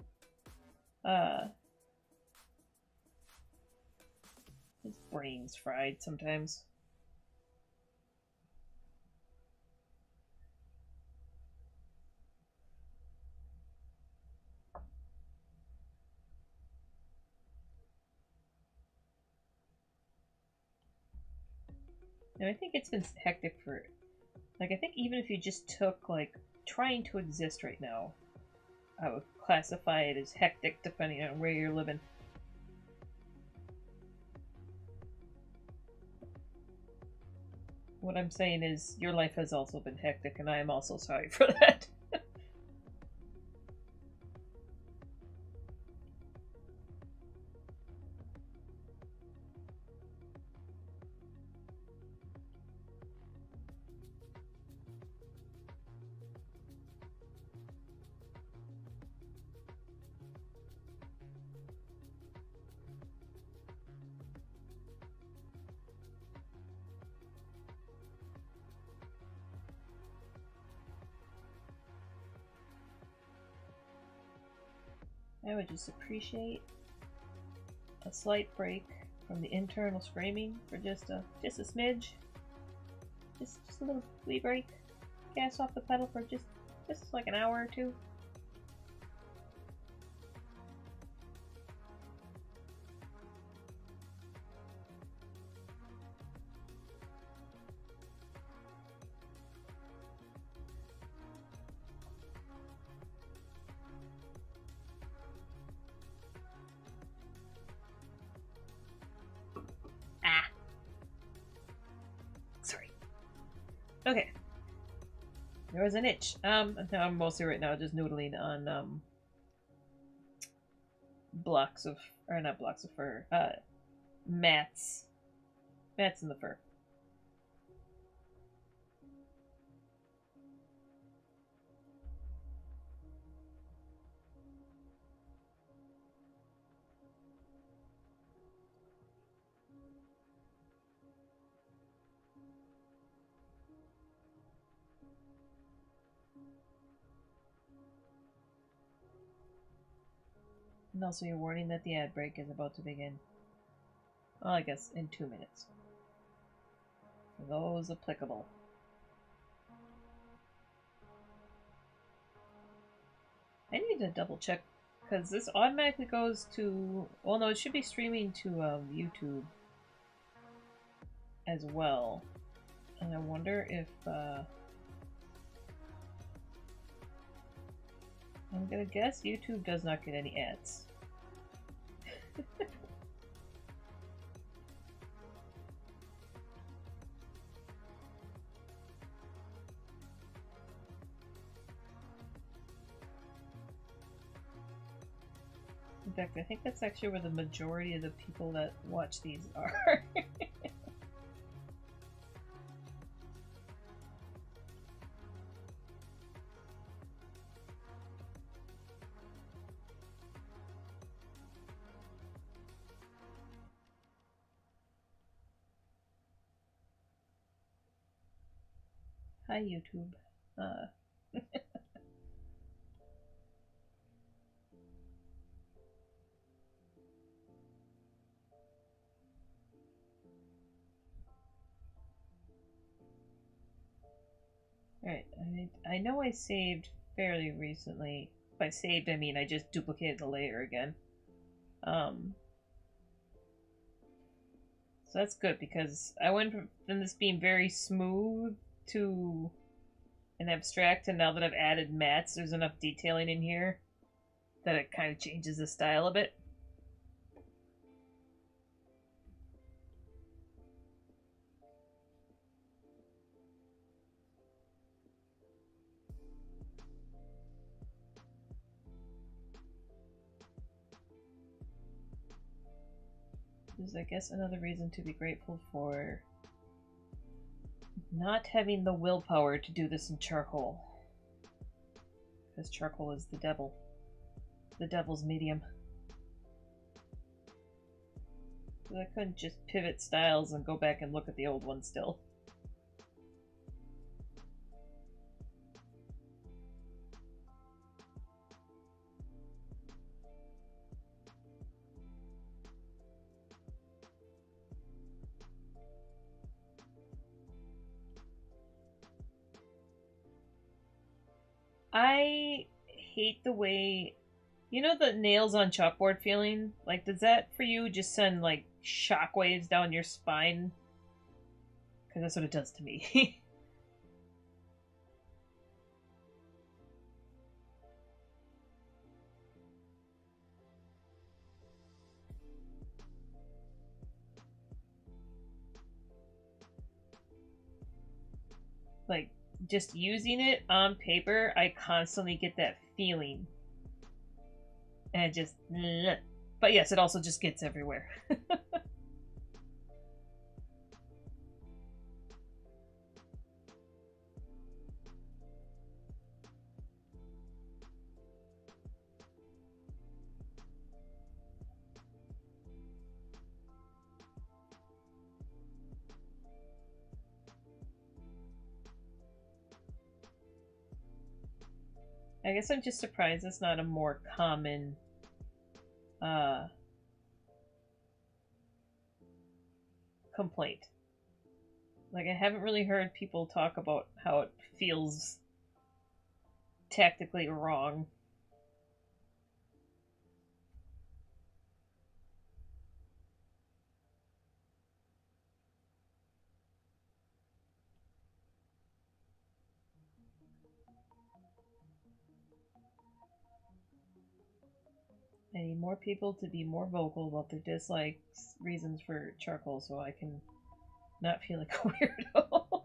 [SPEAKER 1] His brain's fried sometimes. And I think it's been hectic for... Like, I think even if you just took, like, trying to exist right now, I would classify it as hectic depending on where you're living. What I'm saying is, your life has also been hectic, and I am also sorry for that. I would just appreciate a slight break from the internal screaming for just a smidge. Just a little wee break. Gas off the pedal for just like an hour or two. Ah. Sorry. Okay. There was an itch. I'm mostly right now just noodling on blocks of, or not blocks of fur, mats in the fur. And also your warning that the ad break is about to begin. Well, I guess in 2 minutes. For those applicable. I need to double check, because this automatically goes to... Well, no, it should be streaming to YouTube as well. And I wonder if... I'm gonna guess YouTube does not get any ads. In fact, I think that's actually where the majority of the people that watch these are. Hi, YouTube. Alright, I know I saved fairly recently. By saved, I mean I just duplicated the layer again. So that's good, because I went from this being very smooth to an abstract, and now that I've added mats, there's enough detailing in here that it kind of changes the style a bit. There's, I guess, another reason to be grateful for not having the willpower to do this in charcoal. Because charcoal is the devil. The devil's medium. Because I couldn't just pivot styles and go back and look at the old one still. I hate the way, you know, the nails on chalkboard feeling? Like, does that for you just send, like, shockwaves down your spine? Because that's what it does to me. Like, just using it on paper, I constantly get that feeling. And it just. But yes, it also just gets everywhere. I guess I'm just surprised it's not a more common uh, complaint. Like, I haven't really heard people talk about how it feels tactically wrong. I need more people to be more vocal about their dislikes, reasons for charcoal, so I can not feel like a weirdo.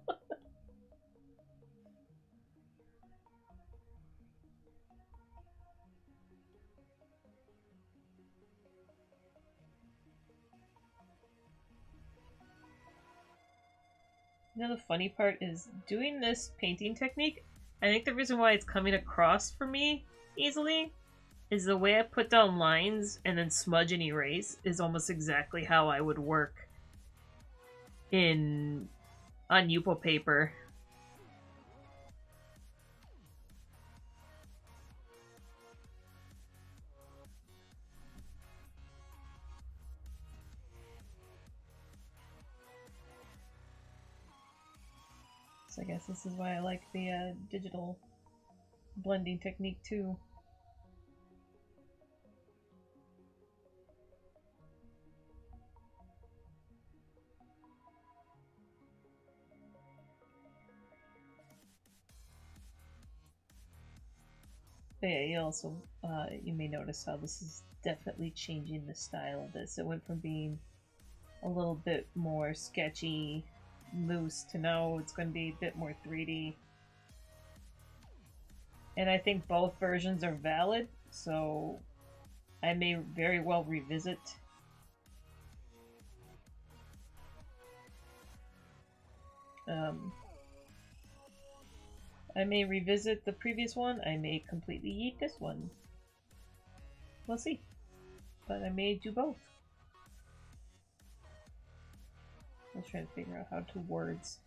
[SPEAKER 1] You know, the funny part is doing this painting technique. I think the reason why it's coming across for me easily is the way I put down lines and then smudge and erase is almost exactly how I would work in on Yupo paper. So I guess this is why I like the digital blending technique too. But yeah, you also you may notice how this is definitely changing the style of this. It went from being a little bit more sketchy, loose, to now it's going to be a bit more 3D. And I think both versions are valid, so I may very well revisit. I may revisit the previous one. I may completely eat this one. We'll see. But I may do both. I was trying to figure out how to words.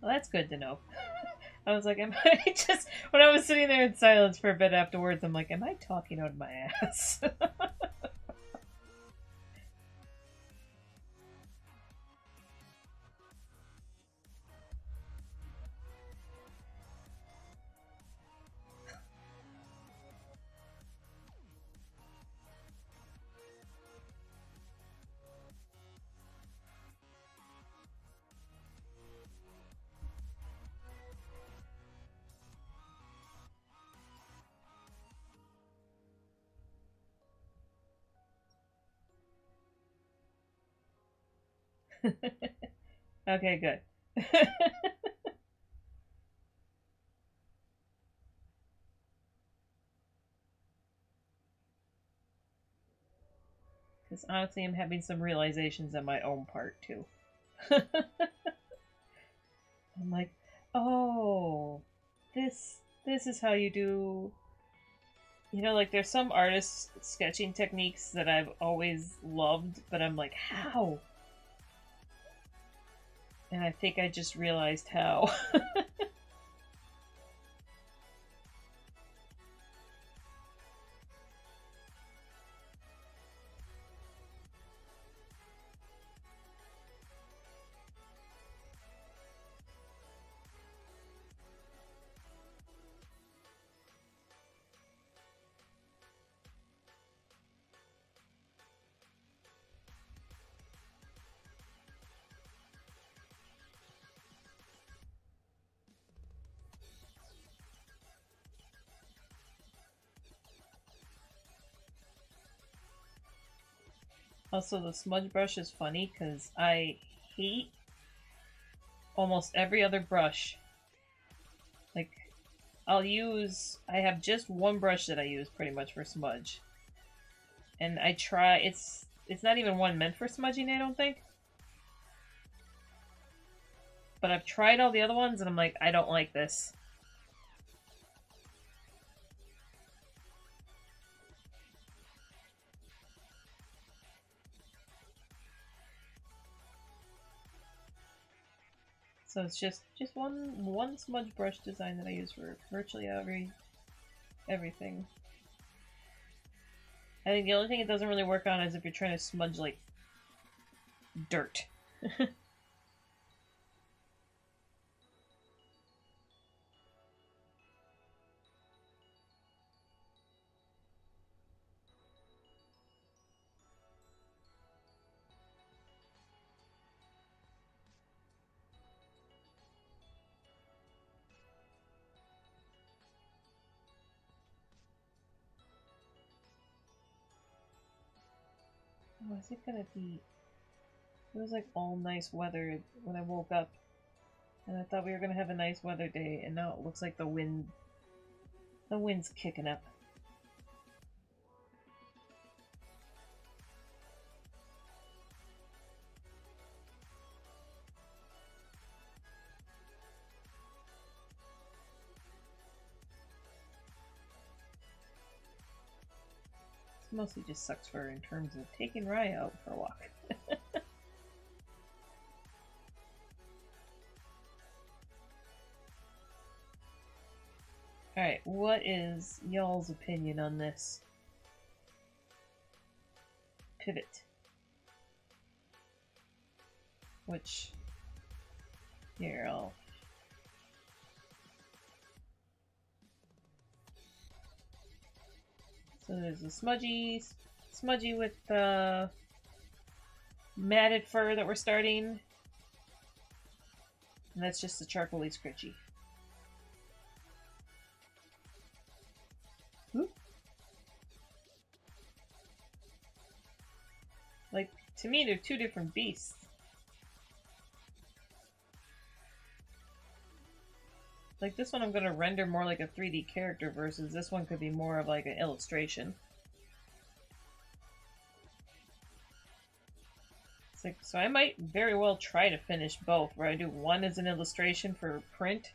[SPEAKER 1] Well, that's good to know. I was like, am I just... When I was sitting there in silence for a bit afterwards, I'm like, am I talking out of my ass? Okay, good. Because honestly, I'm having some realizations on my own part, too. I'm like, oh, this is how you do... You know, like, there's some artist sketching techniques that I've always loved, but I'm like, how? And I think I just realized how. Also, the smudge brush is funny because I hate almost every other brush. Like, I have just one brush that I use pretty much for smudge. And I try, it's not even one meant for smudging, I don't think. But I've tried all the other ones and I'm like, I don't like this. So it's just one smudge brush design that I use for virtually everything. I think the only thing it doesn't really work on is if you're trying to smudge like dirt. Oh, is it gonna be... It was like all nice weather when I woke up. And I thought we were gonna have a nice weather day, and now it looks like the wind's kicking up. This mostly just sucks for her in terms of taking Raya out for a walk. Alright, what is y'all's opinion on this pivot? Which, here, So there's a smudgy with matted fur that we're starting. And that's just the charcoaly scritchy. Oop. Like, to me, they're two different beasts. Like, this one I'm going to render more like a 3D character versus this one could be more of like an illustration. It's like, so I might very well try to finish both, where I do one as an illustration for print,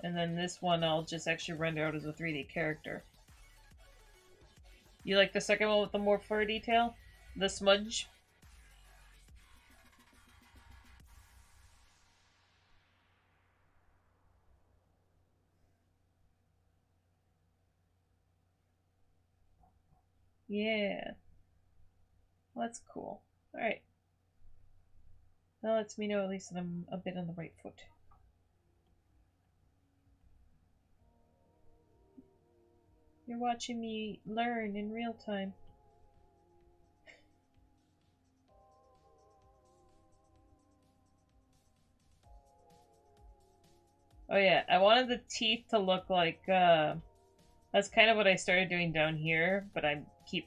[SPEAKER 1] and then this one I'll just actually render out as a 3D character. You like the second one with the more fur detail? The smudge? Yeah. Well, that's cool. Alright. That lets me know at least that I'm a bit on the right foot. You're watching me learn in real time. Oh yeah, I wanted the teeth to look like, that's kind of what I started doing down here, but I keep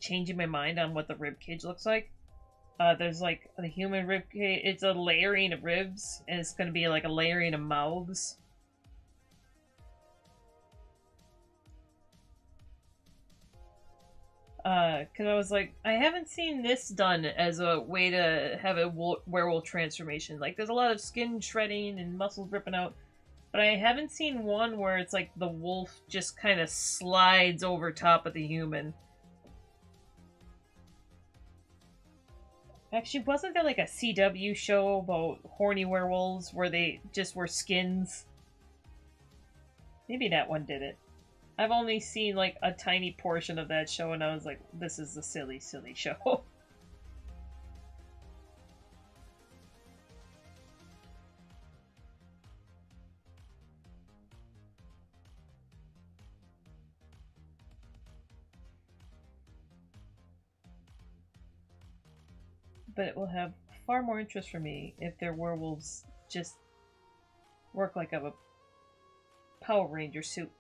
[SPEAKER 1] changing my mind on what the rib cage looks like. There's like the human rib cage, it's a layering of ribs, and it's gonna be like a layering of mouths. Because I was like, I haven't seen this done as a way to have a werewolf transformation. Like, there's a lot of skin shredding and muscles ripping out, but I haven't seen one where it's like the wolf just kind of slides over top of the human. Actually, wasn't there like a CW show about horny werewolves where they just were skins? Maybe that one did it. I've only seen like a tiny portion of that show, and I was like, this is a silly, silly show. But it will have far more interest for me if their werewolves just work like a Power Ranger suit.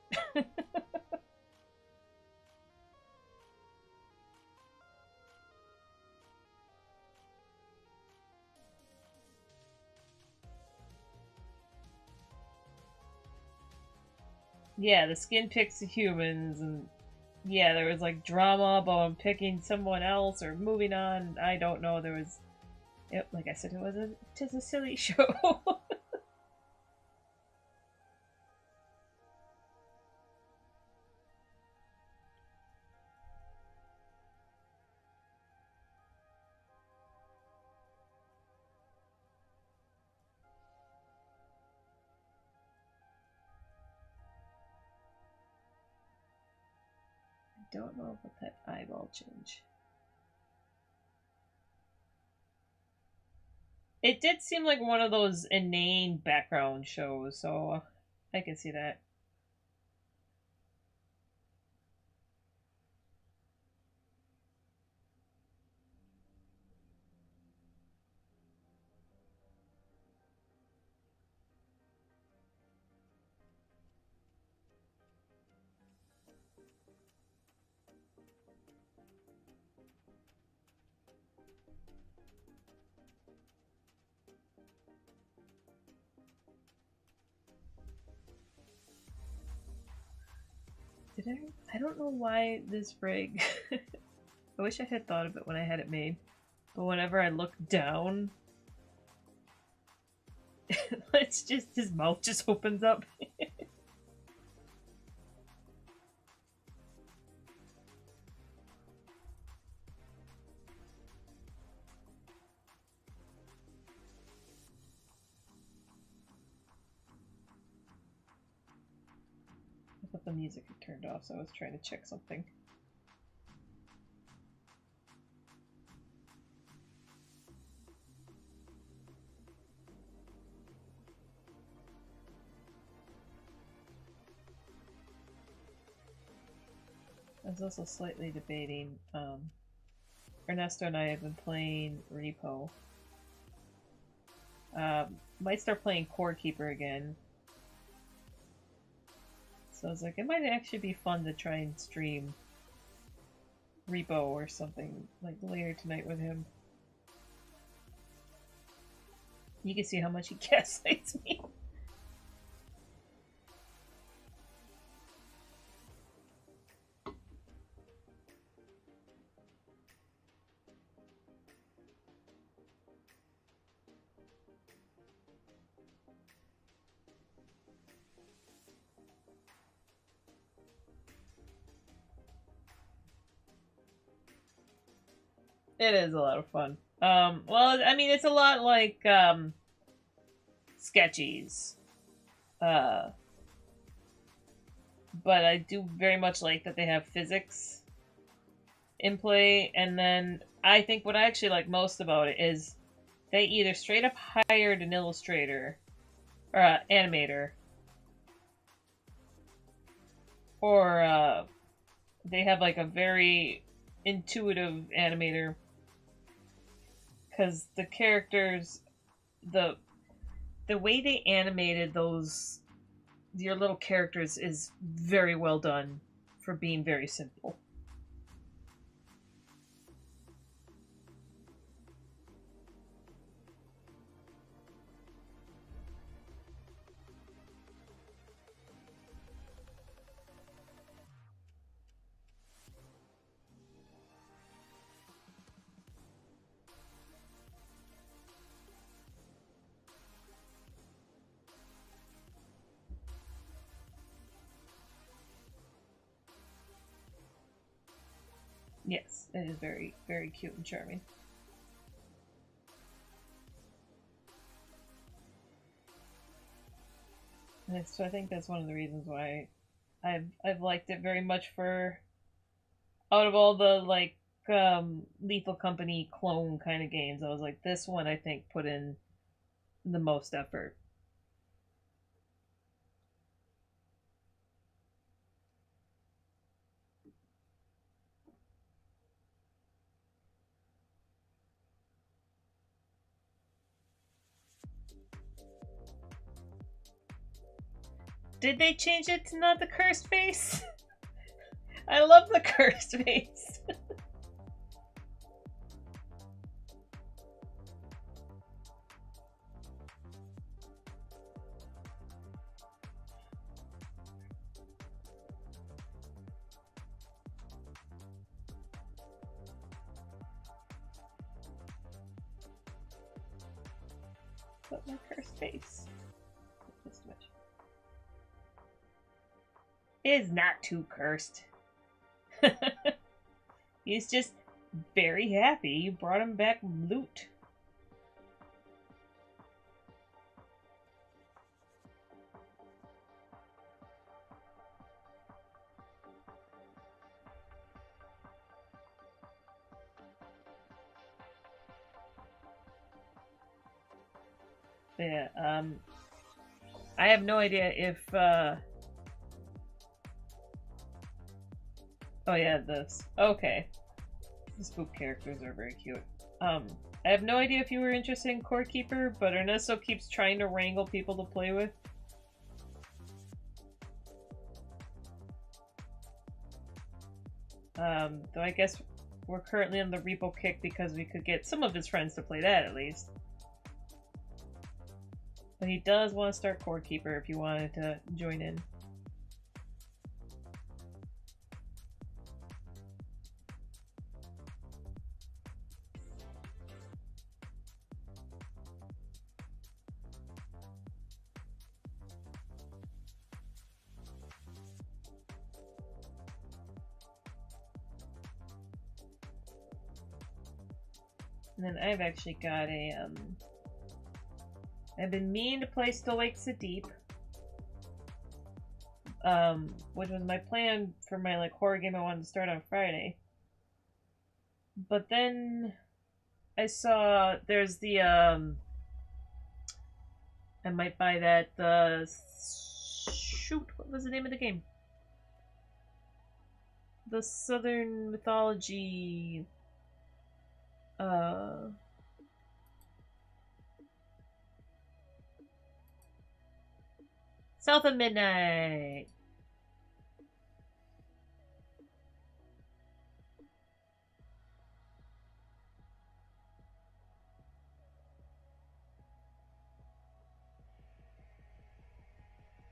[SPEAKER 1] Yeah, the skin picks the humans, and yeah, there was like drama about him picking someone else or moving on. I don't know. There was, yep, like I said, just a silly show. I don't know about that eyeball change. It did seem like one of those inane background shows, so I can see that. Did I? I don't know why this rig. I wish I had thought of it when I had it made. But whenever I look down, it's just his mouth just opens up. I thought the music had turned off, so I was trying to check something. I was also slightly debating. Ernesto and I have been playing Repo. Might start playing Core Keeper again. So I was like, it might actually be fun to try and stream Repo or something like later tonight with him. You can see how much he gaslights me. It is a lot of fun. Well, I mean, it's a lot like Sketchies. Uh, but I do very much like that they have physics in play. And then I think what I actually like most about it is they either straight up hired an illustrator or an animator, or they have like a very intuitive animator, because the characters, the way they animated those your little characters is very well done for being very simple. Yes, it is very, very cute and charming. And so I think that's one of the reasons why I've liked it very much for out of all the like Lethal Company clone kind of games. I was like, this one I think put in the most effort. Did they change it to not the cursed face? I love the cursed face. But my cursed face. Is not too cursed. He's just very happy you brought him back loot. Yeah, I have no idea if, oh yeah, this. Okay. The spook characters are very cute. I have no idea if you were interested in Core Keeper, but Ernesto keeps trying to wrangle people to play with. Though I guess we're currently on the repo kick because we could get some of his friends to play that at least. But he does want to start Core Keeper if you wanted to join in. And then I've actually got a, I've been meaning to play Still Wakes the Deep. Which was my plan for my, like, horror game I wanted to start on Friday. But then I saw there's the, I might buy that, shoot, what was the name of the game? The Southern Mythology, South of Midnight.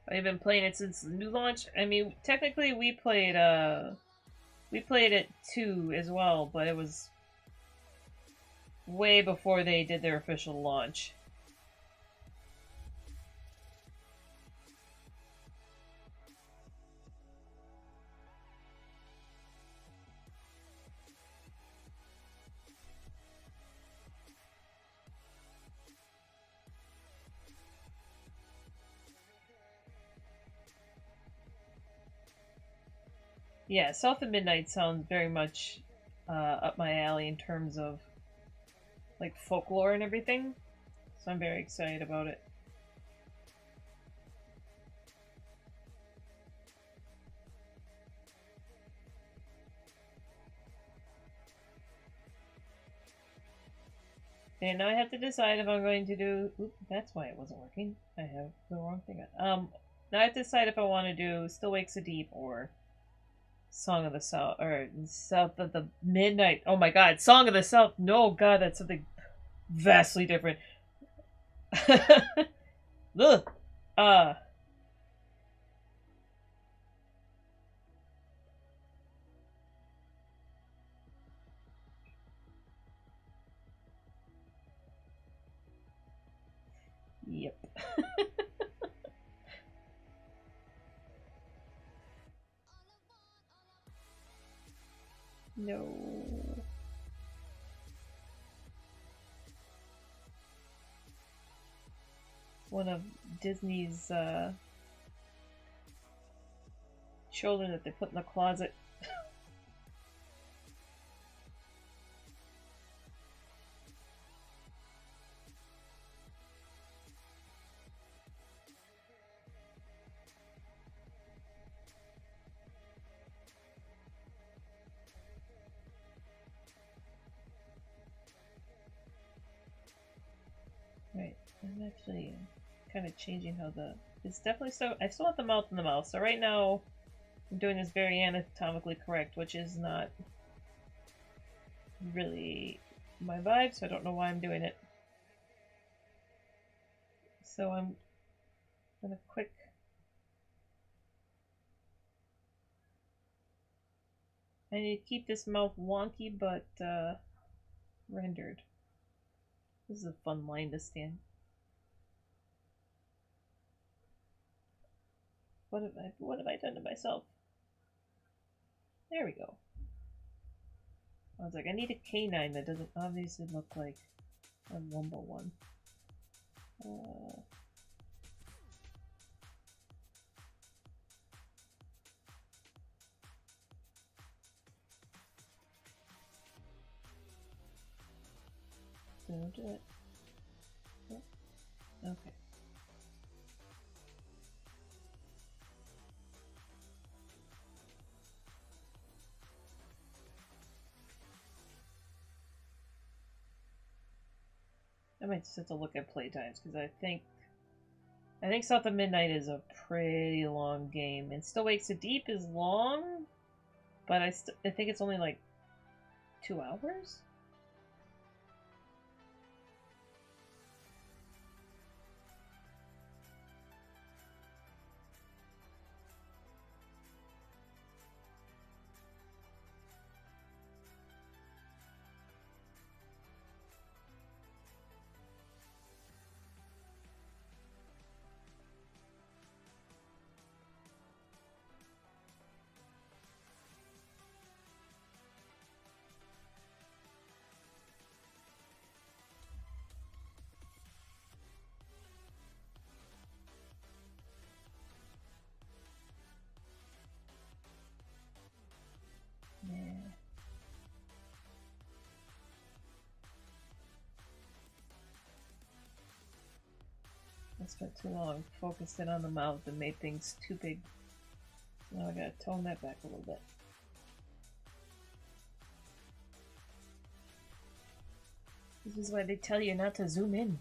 [SPEAKER 1] I've been playing it since the new launch. I mean, technically we played it too as well, but it was way before they did their official launch. Yeah, South of Midnight sounds very much up my alley in terms of like folklore and everything. So I'm very excited about it. And now I have to decide if I'm going to do. Oop, that's why it wasn't working. I have the wrong thing. Now I have to decide if I want to do Still Wakes the Deep or Song of the South, or South of the Midnight. Oh my god, Song of the South. No, god, that's something vastly different. Ugh. Yep. No. one of Disney's shoulder that they put in the closet. Right, I'm actually kind of changing how it's definitely so. I still want the mouth in the mouth, so right now I'm doing this very anatomically correct, which is not really my vibe, so I don't know why I'm doing it. So I'm gonna quick. I need to keep this mouth wonky but rendered. This is a fun line to stand. What have I done to myself? There we go. I was like, I need a canine that doesn't obviously look like a Wumbo one. Don't do it. Okay. I might just have to look at playtimes because I think South of Midnight is a pretty long game, and Still Wakes the Deep is long, but I think it's only like 2 hours. Yeah. I spent too long focusing on the mouth and made things too big. Now I gotta tone that back a little bit. This is why they tell you not to zoom in.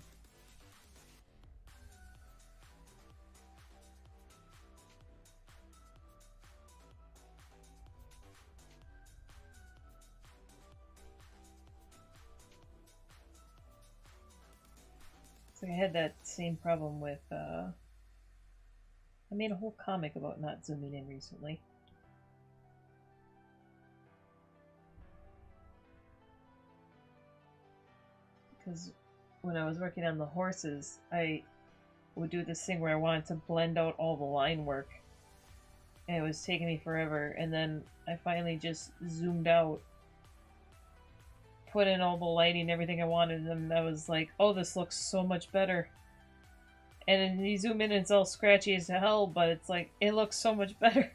[SPEAKER 1] So I had that same problem with, I made a whole comic about not zooming in recently. Because when I was working on the horses, I would do this thing where I wanted to blend out all the line work. And it was taking me forever. And then I finally just zoomed out, put in all the lighting and everything I wanted, and I was like, oh, this looks so much better. And then you zoom in and it's all scratchy as hell, but it's like, it looks so much better.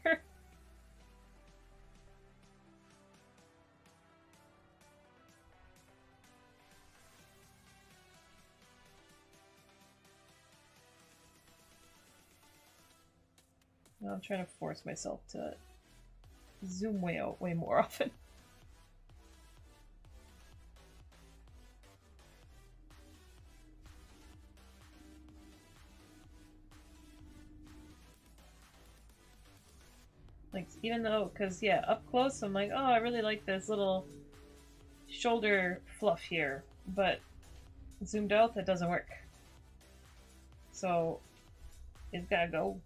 [SPEAKER 1] Now I'm trying to force myself to zoom way out way more often. Like, even though, because yeah, up close I'm like, oh, I really like this little shoulder fluff here, but zoomed out that doesn't work. So it's gotta go.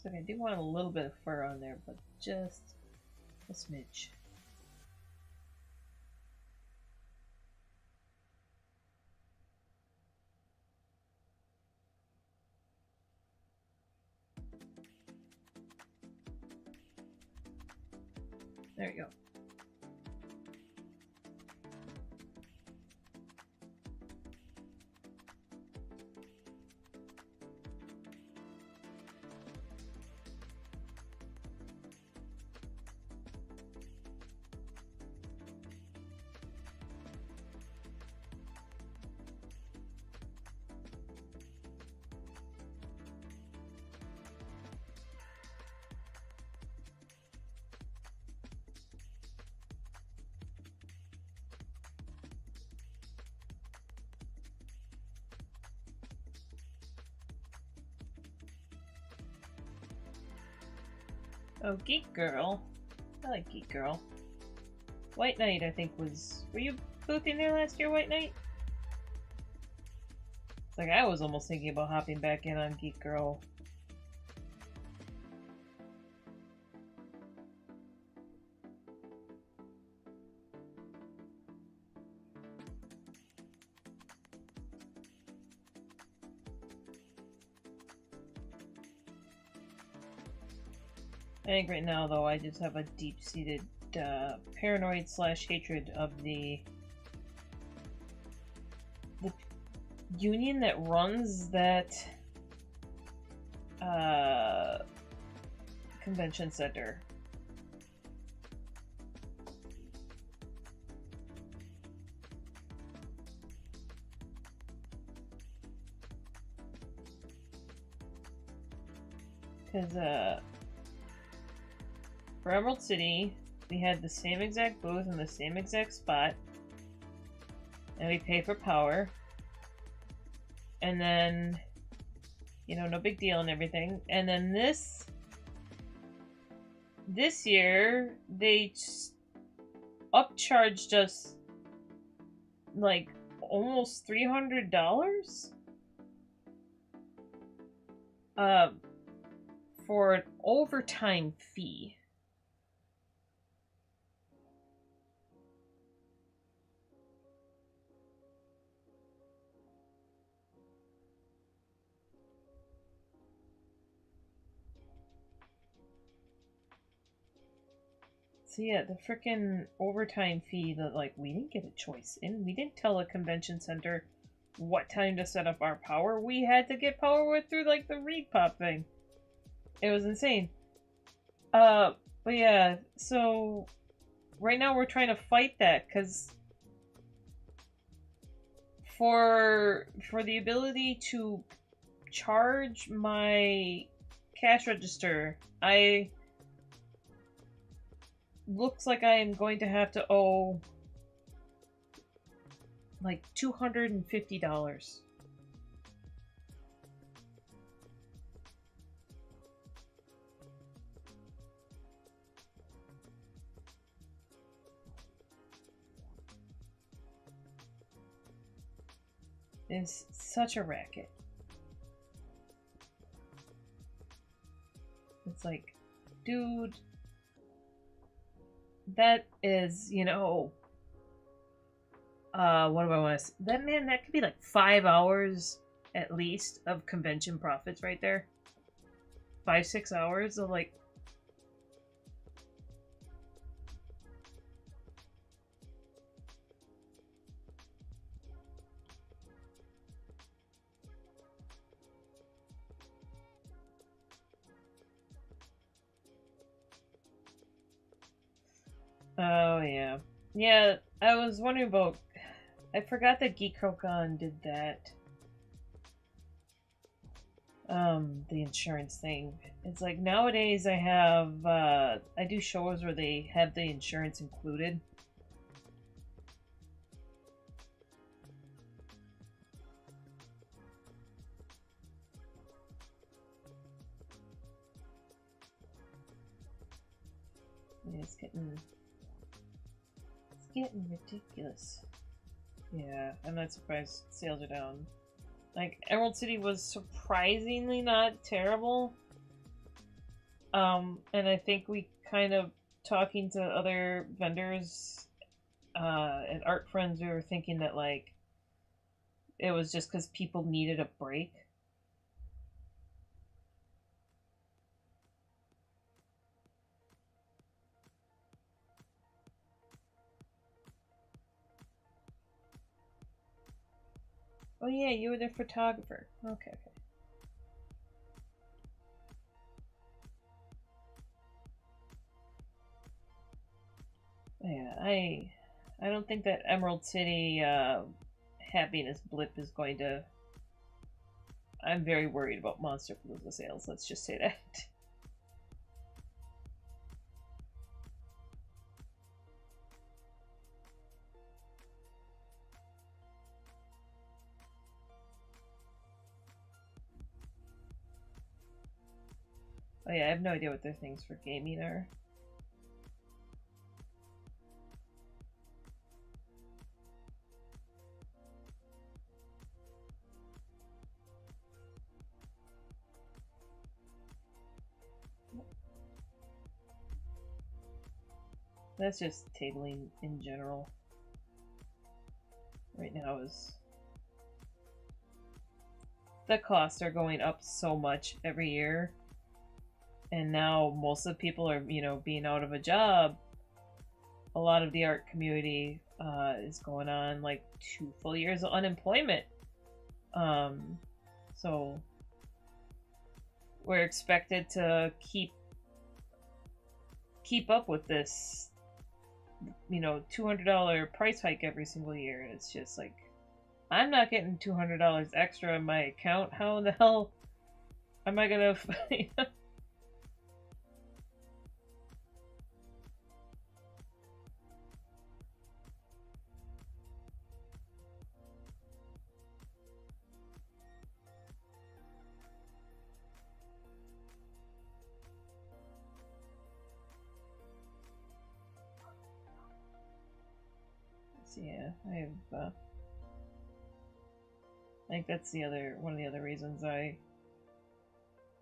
[SPEAKER 1] So I do want a little bit of fur on there, but just a smidge. There you go. Oh, Geek Girl. I like Geek Girl. White Knight, I think, was... Were you boothing there last year, White Knight? It's like I was almost thinking about hopping back in on Geek Girl. I think right now, though, I just have a deep-seated paranoid / hatred of the union that runs that convention center. Because, for Emerald City, we had the same exact booth in the same exact spot, and we pay for power, and then, you know, no big deal and everything. And then this year, they upcharged us, like, almost $300? For an overtime fee. So yeah, the frickin' overtime fee that, like, we didn't get a choice in. We didn't tell a convention center what time to set up our power. We had to get power with through, like, the read pop thing. It was insane. But yeah, so right now we're trying to fight that, because for the ability to charge my cash register, looks like I am going to have to owe like $250. It's such a racket. It's like, dude, that is, you know, what do I want to say? That could be like 5 hours at least of convention profits right there. 5-6 hours of like. Oh, yeah. Yeah, I was wondering about... I forgot that GeekCon did that. The insurance thing. It's like, nowadays I have, I do shows where they have the insurance included. It's getting ridiculous. Yeah, I'm not surprised sales are down. Like, Emerald City was surprisingly not terrible. And I think we kind of talking to other vendors and art friends, we were thinking that like it was just because people needed a break. Oh yeah, you were the photographer. Okay, okay. Yeah, I don't think that Emerald City happiness blip is going to. I'm very worried about Monster Palooza sales. Let's just say that. Oh yeah, I have no idea what their things for gaming are. That's just tabling in general. Right now is the costs are going up so much every year, and now most of the people are being out of a job. A lot of the art community is going on like 2 full years of unemployment. So we're expected to keep up with this $200 price hike every single year, and it's just like I'm not getting $200 extra in my account. How in the hell am I gonna yeah, I think that's one of the other reasons I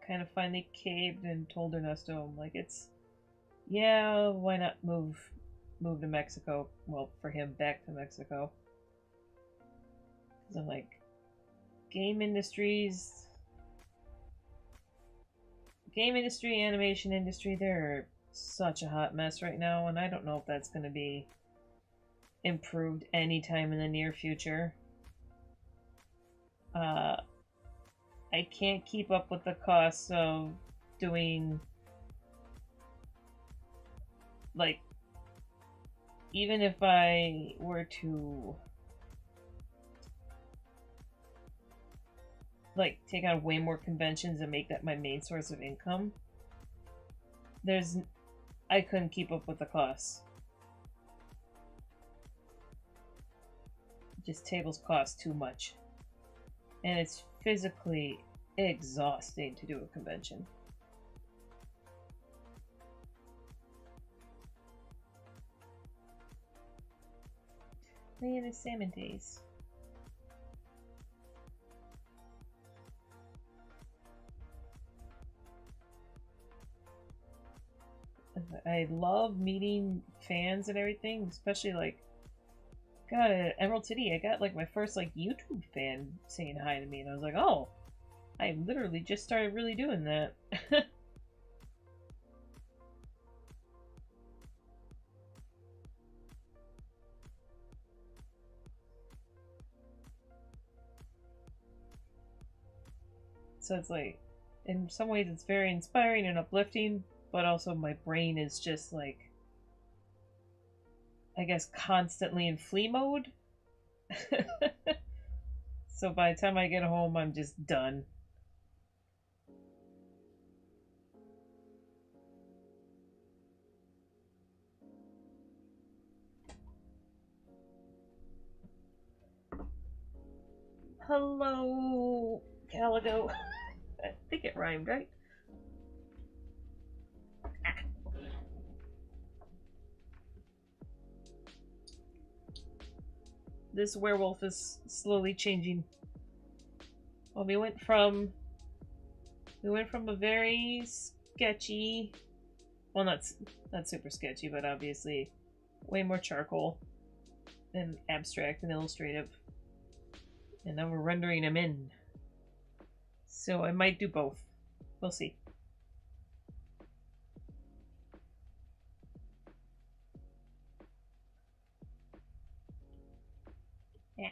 [SPEAKER 1] kind of finally caved and told Ernesto, I'm like, yeah, why not move to Mexico? Well, for him, back to Mexico. Because I'm like, game industry, animation industry, they're such a hot mess right now, and I don't know if that's going to be improved anytime in the near future. I can't keep up with the costs of doing, like, even if I were to like take on way more conventions and make that my main source of income, I couldn't keep up with the costs. Just tables cost too much, and it's physically exhausting to do a convention. Man, it's salmon days. I love meeting fans and everything, especially like, God, at Emerald City, I got like my first like YouTube fan saying hi to me, and I was like, oh, I literally just started really doing that. So it's like, in some ways, it's very inspiring and uplifting, but also my brain is just like, I guess, constantly in flee mode. So by the time I get home, I'm just done. Hello, Caligo. I think it rhymed, right? This werewolf is slowly changing. Well, we went from a very sketchy. Well, not super sketchy, but obviously way more charcoal and abstract and illustrative. And now we're rendering them in. So I might do both. We'll see. Yeah.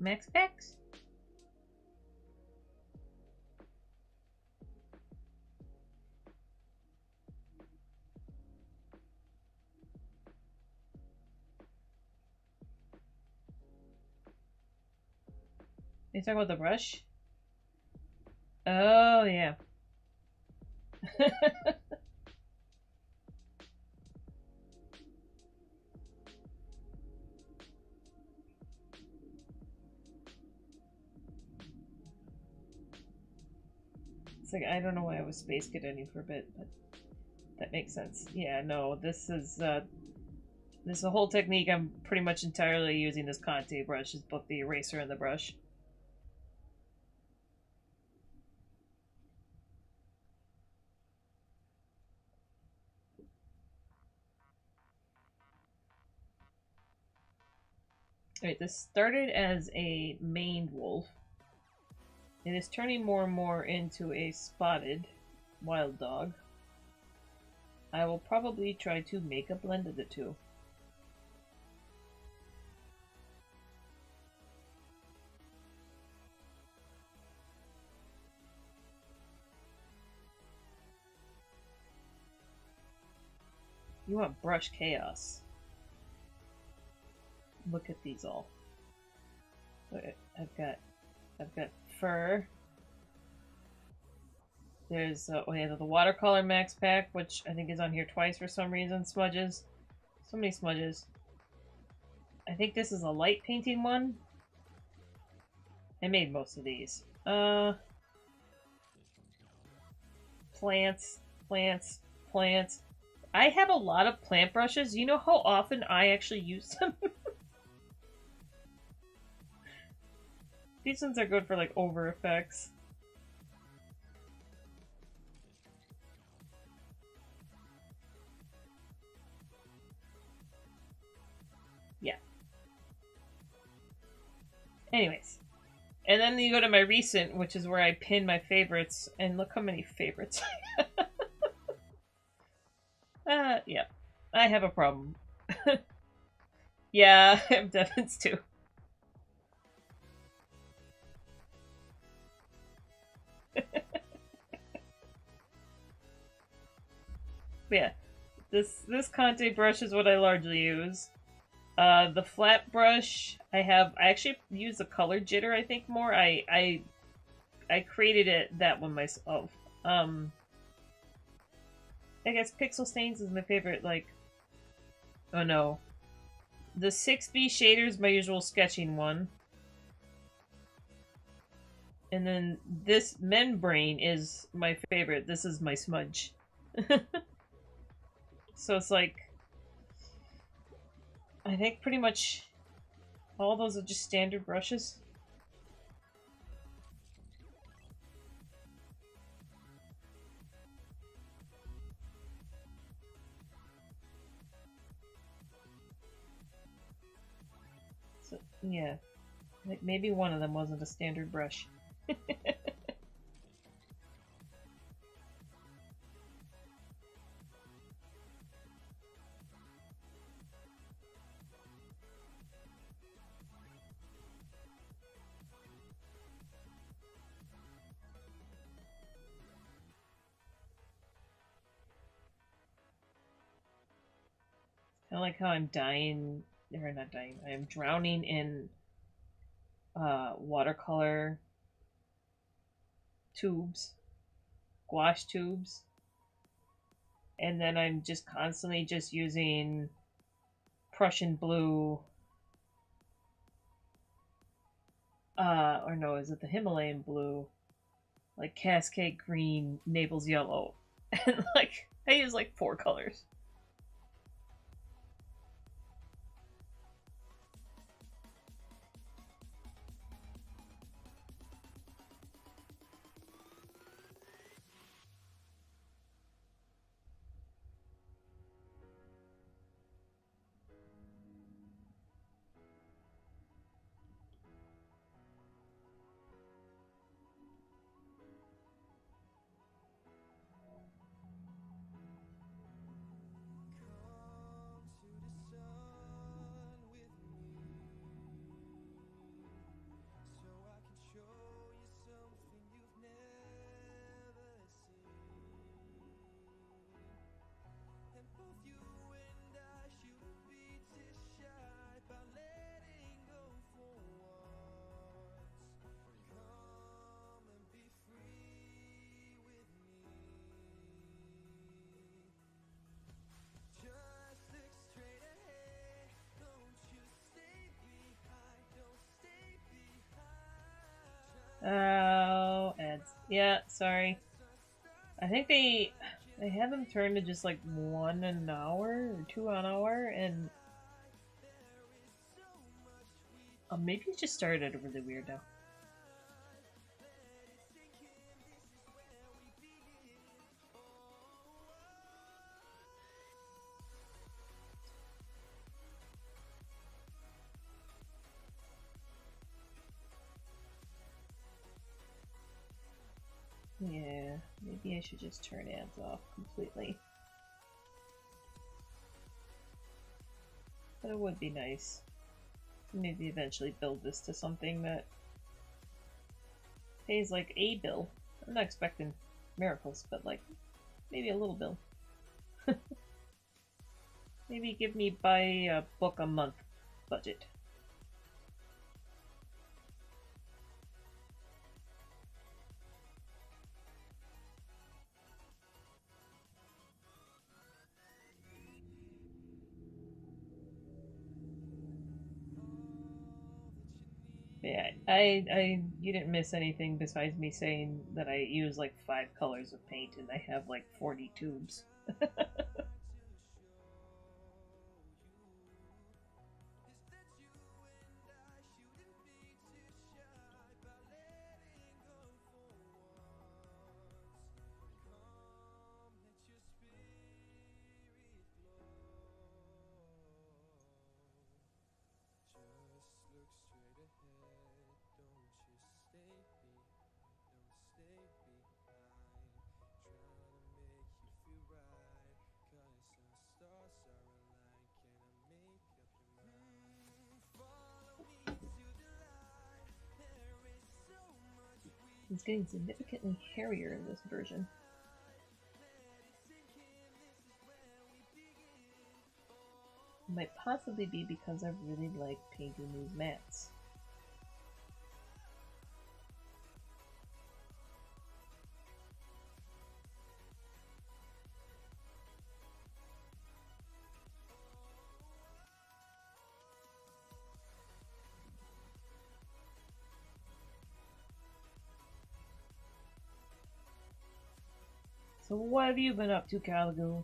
[SPEAKER 1] Max packs? You talking about the brush? Oh, yeah. It's like, I don't know why I was space cadeting for a bit, but that makes sense. Yeah, no, this is a whole technique. I'm pretty much entirely using this Conte brush, is both the eraser and the brush. Alright, this started as a maned wolf. It is turning more and more into a spotted wild dog. I will probably try to make a blend of the two. You want brush chaos. Look at these all. I've got fur. There's oh yeah, the watercolor max pack, which I think is on here twice for some reason. Smudges. So many smudges. I think this is a light painting one. I made most of these. Plants, plants, plants. I have a lot of plant brushes. You know how often I actually use them? These ones are good for like over effects. Yeah. Anyways. And then you go to my recent, which is where I pin my favorites, and look how many favorites. Yeah. I have a problem. Yeah, I have Devon's too. Yeah. This Conte brush is what I largely use. The flat brush, I actually use the color jitter, I think, more. I created that one myself. I guess Pixel Stains is my favorite, like... Oh no. The 6B shader is my usual sketching one. And then this membrane is my favorite. This is my smudge. So it's like... I think pretty much all those are just standard brushes. So, yeah. Like maybe one of them wasn't a standard brush. I like how I'm dying, or not dying, I am drowning in watercolor tubes, gouache tubes. and then I'm just constantly just using Prussian blue, or no, is it the Himalayan blue? Like Cascade green, Naples yellow. And like, I use like 4 colors. Oh, ads. Yeah, sorry. I think they have them turned to just like 1 an hour or 2 an hour, and maybe it just started really weird now. Yeah, maybe I should just turn ads off completely. But it would be nice to maybe eventually build this to something that pays like a bill. I'm not expecting miracles, but like maybe a little bill. Maybe give me buy a book a month budget. Yeah, you didn't miss anything besides me saying that I use like 5 colors of paint and I have like 40 tubes. It's getting significantly hairier in this version. It might possibly be because I really like painting these mats. So what have you been up to, Caligo?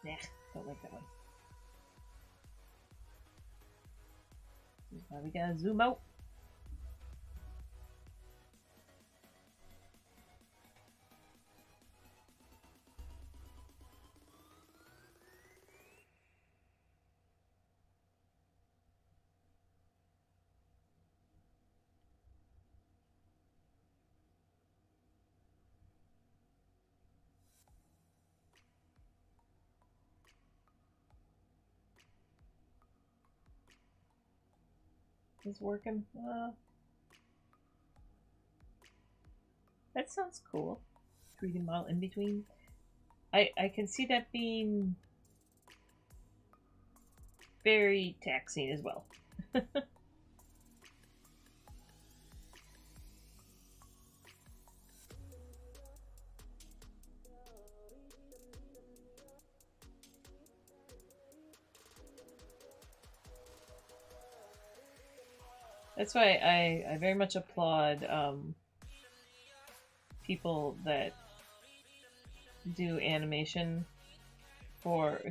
[SPEAKER 1] Nah, don't like that one. Now we gotta zoom out. Is working. That sounds cool. 3D model in between. I can see that being very taxing as well. That's why I very much applaud people that do animation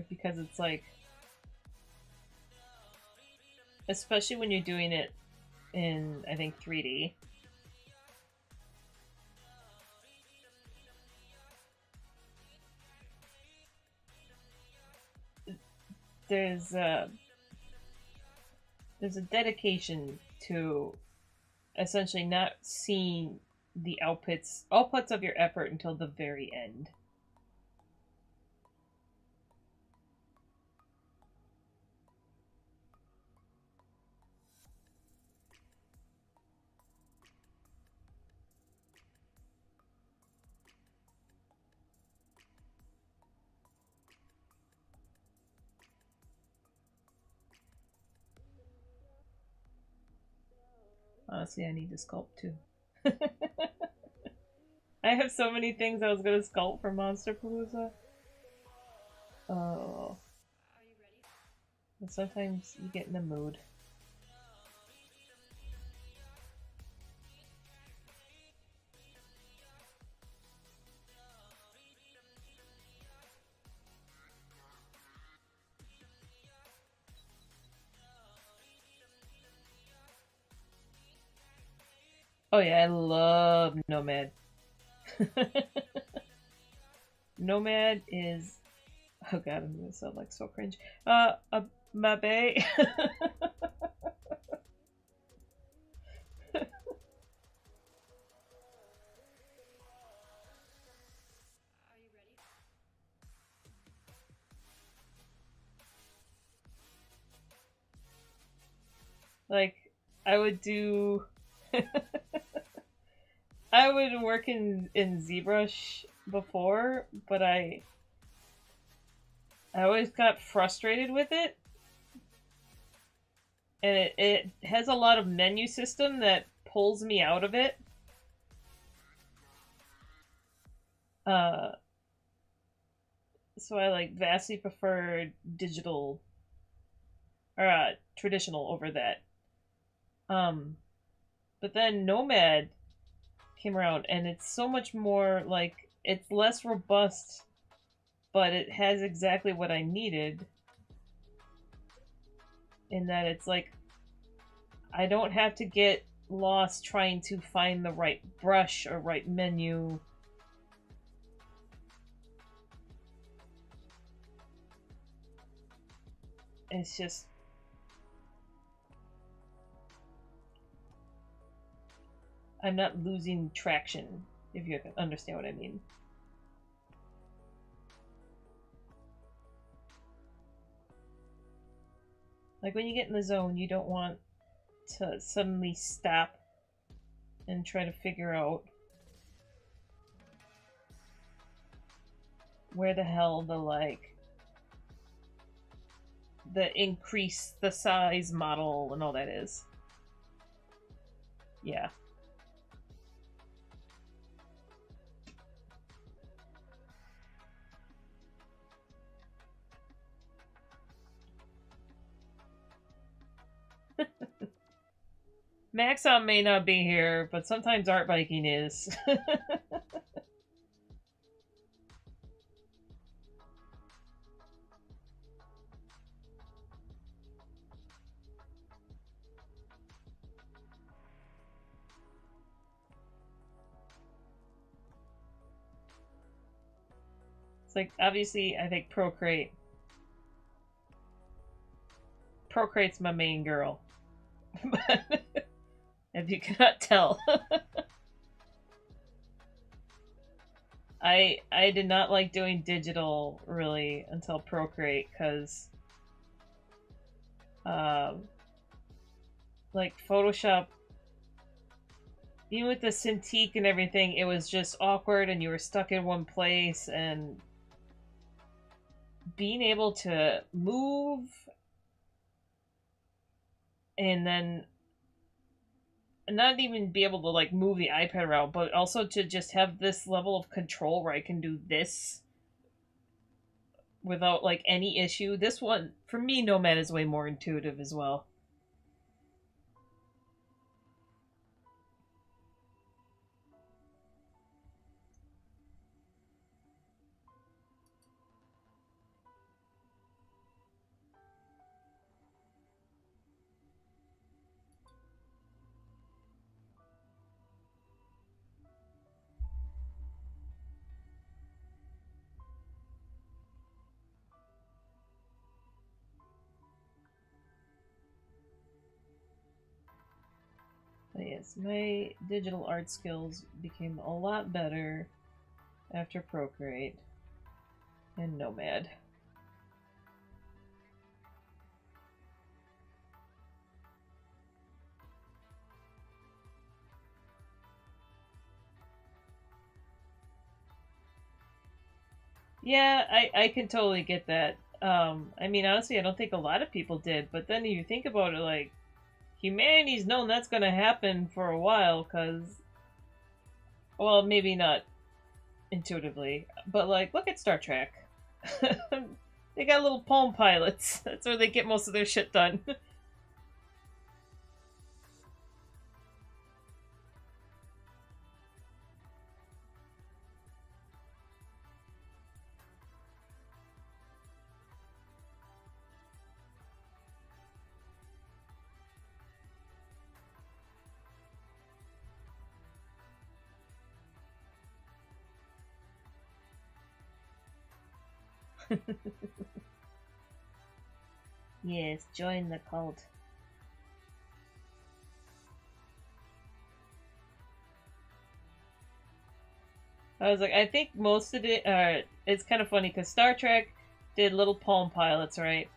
[SPEAKER 1] because it's like, especially when you're doing it in, I think, 3D. There's a dedication to essentially not seeing the outputs of your effort until the very end. Honestly, I need to sculpt too. I have so many things I was gonna sculpt for Monsterpalooza. Oh. But sometimes you get in the mood. Oh yeah, I love Nomad. Nomad is... Oh god, I'm gonna sound like so cringe. My bae. Like, I would do... I would work in ZBrush before, but I always got frustrated with it. And it has a lot of menu system that pulls me out of it. So I like vastly prefer digital or traditional over that. But then Nomad came around and it's so much more like, it's less robust, but it has exactly what I needed. In that it's like, I don't have to get lost trying to find the right brush or right menu. It's just... I'm not losing traction, if you understand what I mean. Like, when you get in the zone, you don't want to suddenly stop and try to figure out where the hell the increase the size model and all that is. Yeah. Maxon may not be here, but sometimes art biking is. It's like, obviously, I think Procreate's my main girl. If you cannot tell. I did not like doing digital, really, until Procreate, because like, Photoshop even with the Cintiq and everything, it was just awkward and you were stuck in one place, and being able to move and then not even be able to like move the iPad around, but also to just have this level of control where I can do this without like any issue. This one, for me, Nomad is way more intuitive as well. But yes, my digital art skills became a lot better after Procreate and Nomad. Yeah, I can totally get that. I mean, honestly, I don't think a lot of people did, but then you think about it, like, humanity's known that's gonna happen for a while, because, well, maybe not intuitively, but, like, look at Star Trek. They got little palm pilots. That's where they get most of their shit done. Yes, join the cult. I was like, I think most of it, it's kind of funny because Star Trek did little palm pilots, right?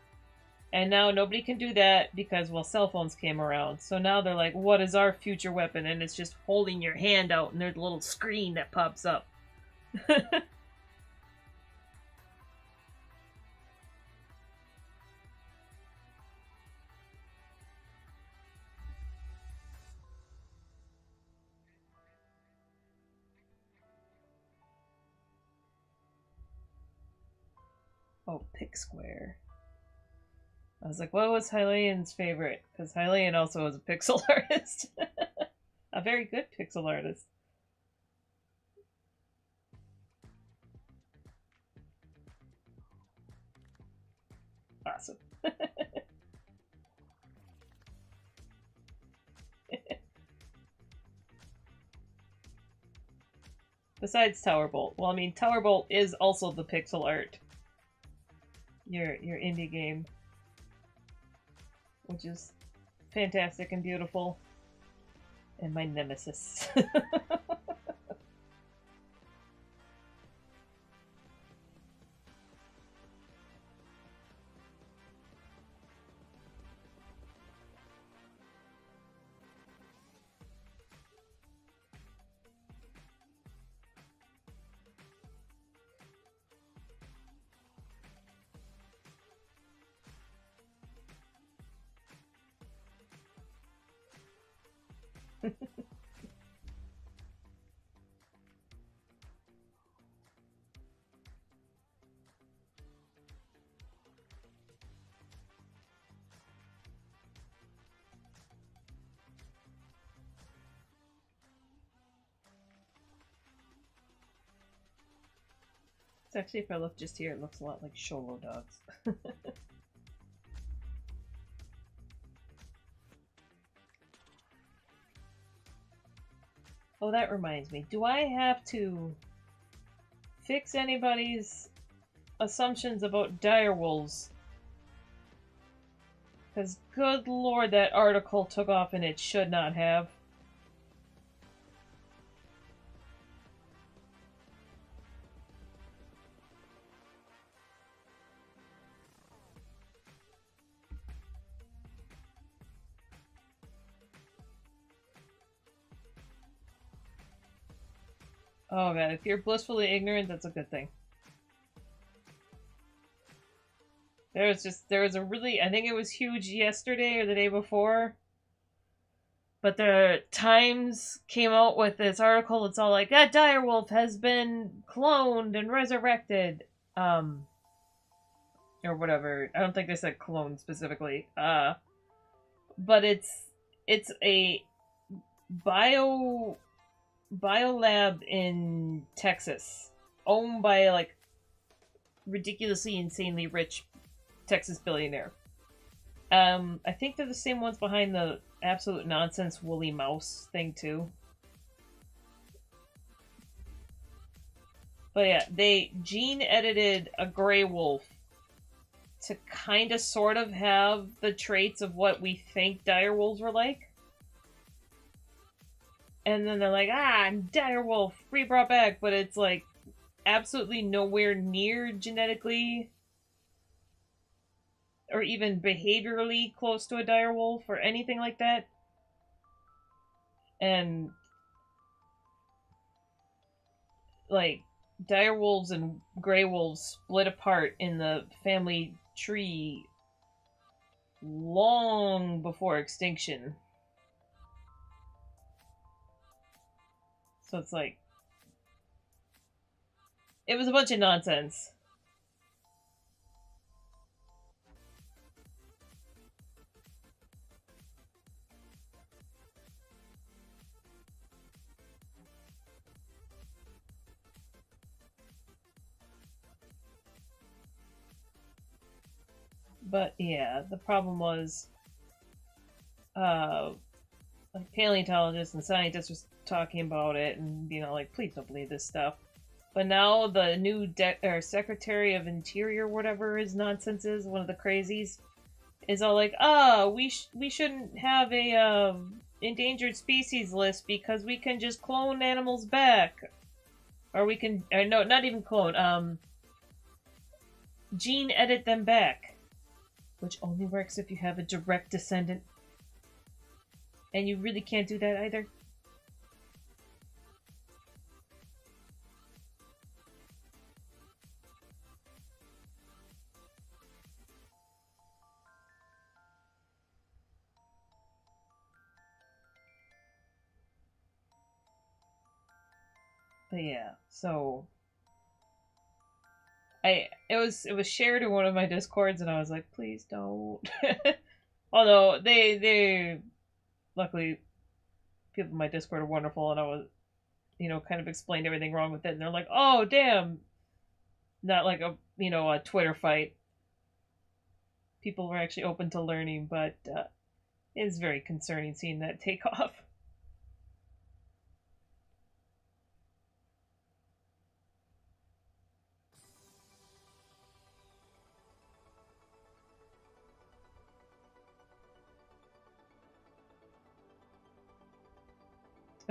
[SPEAKER 1] And now nobody can do that because, well, cell phones came around. So now they're like, what is our future weapon? And it's just holding your hand out and there's a little screen that pops up. Oh, Pick Square. I was like, what was Hylian's favorite? Because Hylian also was a pixel artist. A very good pixel artist. Awesome. Besides Tower Bolt. Well, I mean, Tower Bolt is also the pixel art. Your indie game, which is fantastic and beautiful. And my nemesis. It's actually, if I look just here, it looks a lot like Sholo dogs. Oh, that reminds me. Do I have to fix anybody's assumptions about direwolves? Because, good lord, that article took off and it should not have. Oh god, if you're blissfully ignorant, that's a good thing. There was a really, I think it was huge yesterday or the day before, but the Times came out with this article that's all like, that direwolf has been cloned and resurrected. Or whatever. I don't think they said clone specifically. But it's a bio biolab in Texas, owned by like ridiculously insanely rich Texas billionaire. I think they're the same ones behind the absolute nonsense woolly mouse thing too. But yeah, they gene edited a gray wolf to kind of sort of have the traits of what we think dire wolves were like. And then they're like, dire wolf, re-brought back, but it's like absolutely nowhere near genetically or even behaviorally close to a dire wolf or anything like that. And like dire wolves and gray wolves split apart in the family tree long before extinction. So it's like it was a bunch of nonsense. But yeah, the problem was uh like paleontologists and scientists was talking about it and like please don't believe this stuff. But now the new Secretary of Interior, whatever his nonsense is, one of the crazies, is all like, we shouldn't have a endangered species list because we can just clone animals back, or we can, or no, not even clone, gene edit them back, which only works if you have a direct descendant, and you really can't do that either. But yeah, so it was shared in one of my discords, and I was like, please don't. Although they luckily people in my Discord are wonderful, and I was kind of explained everything wrong with it, and they're like, oh damn, not like a Twitter fight. People were actually open to learning, but it's very concerning seeing that take off.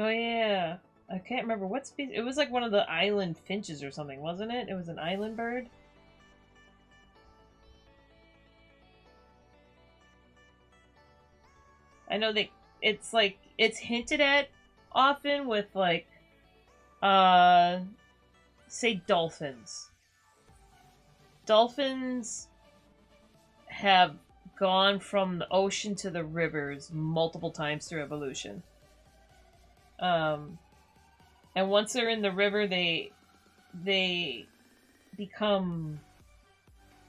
[SPEAKER 1] Oh yeah, I can't remember what species. It was like one of the island finches or something, wasn't it? It was an island bird. I know that it's like it's hinted at often with like uh say dolphins. Dolphins have gone from the ocean to the rivers multiple times through evolution. Um and once they're in the river they become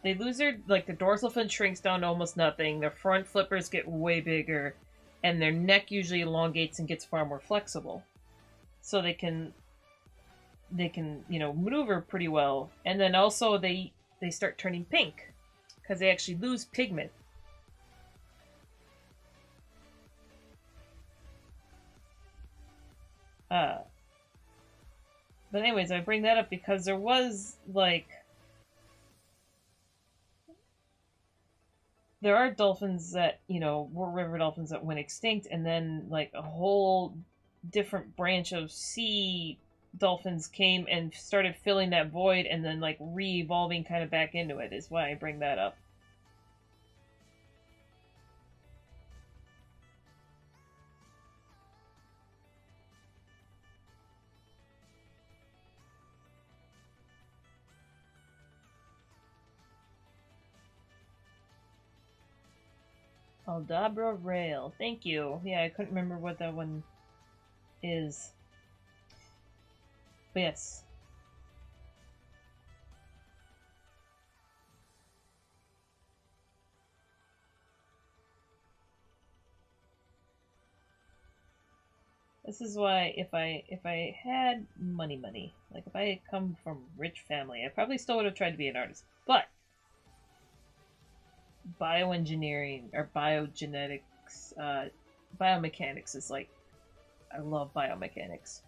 [SPEAKER 1] they lose their like the dorsal fin shrinks down to almost nothing, their front flippers get way bigger, and their neck usually elongates and gets far more flexible. So they can maneuver pretty well. And then also they start turning pink because they actually lose pigment. But anyways, I bring that up because there was like there are dolphins that were river dolphins that went extinct, and then like a whole different branch of sea dolphins came and started filling that void, and then like re-evolving kind of back into it is why I bring that up. Aldabra Rail. Thank you. Yeah, I couldn't remember what that one is. But yes. This is why if I had money, like if I had come from a rich family, I probably still would have tried to be an artist. But bioengineering or biogenetics, biomechanics is like, I love biomechanics.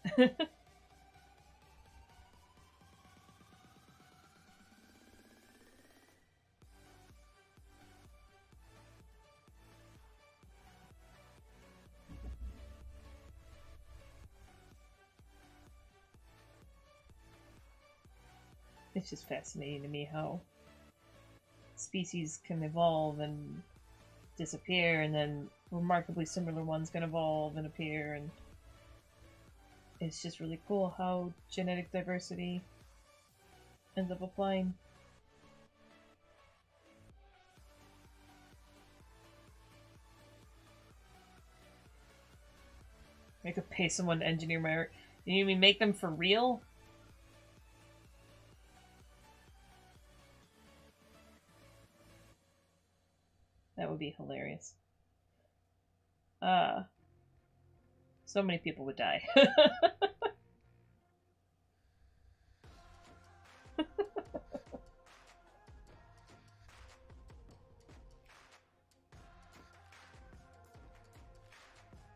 [SPEAKER 1] It's just fascinating to me how species can evolve and disappear, and then remarkably similar ones can evolve and appear, and it's just really cool how genetic diversity ends up applying. I could pay someone to engineer my art. You mean make them for real? That would be hilarious. So many people would die.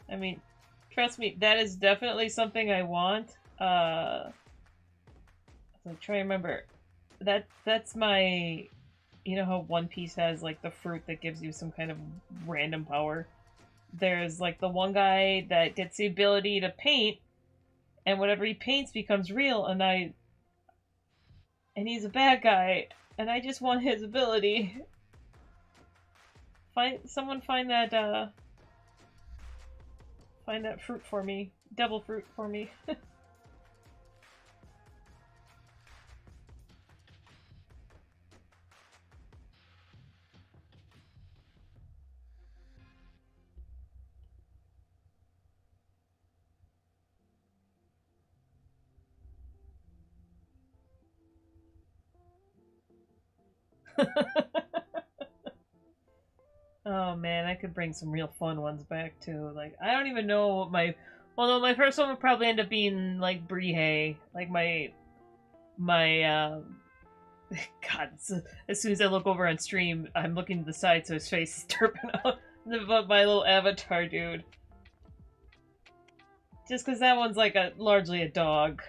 [SPEAKER 1] I mean, trust me, that is definitely something I want. So try to remember. That's my, you know how One Piece has like the fruit that gives you some kind of random power? There's like the one guy that gets the ability to paint, and whatever he paints becomes real, and he's a bad guy, and I just want his ability. Find that fruit for me. Devil fruit for me. Oh man, I could bring some real fun ones back too. Like I don't even know what my, although my first one would probably end up being like Brihei. Like my God, as soon as I look over on stream, I'm looking to the side so his face is turping out. My little avatar dude. Just because that one's like largely a dog.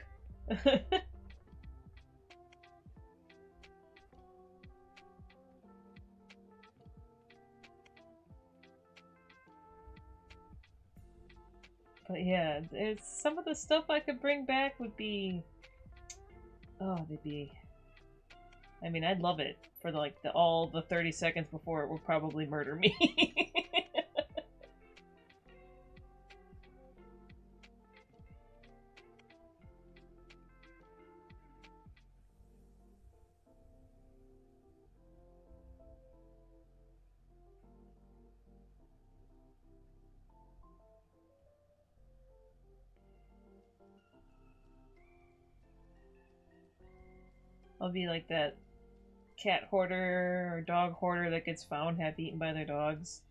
[SPEAKER 1] But yeah, it's some of the stuff I could bring back would be, oh, they'd be. I mean, I'd love it for all the 30 seconds before it would probably murder me. I'll be like that cat hoarder or dog hoarder that gets found half eaten by their dogs.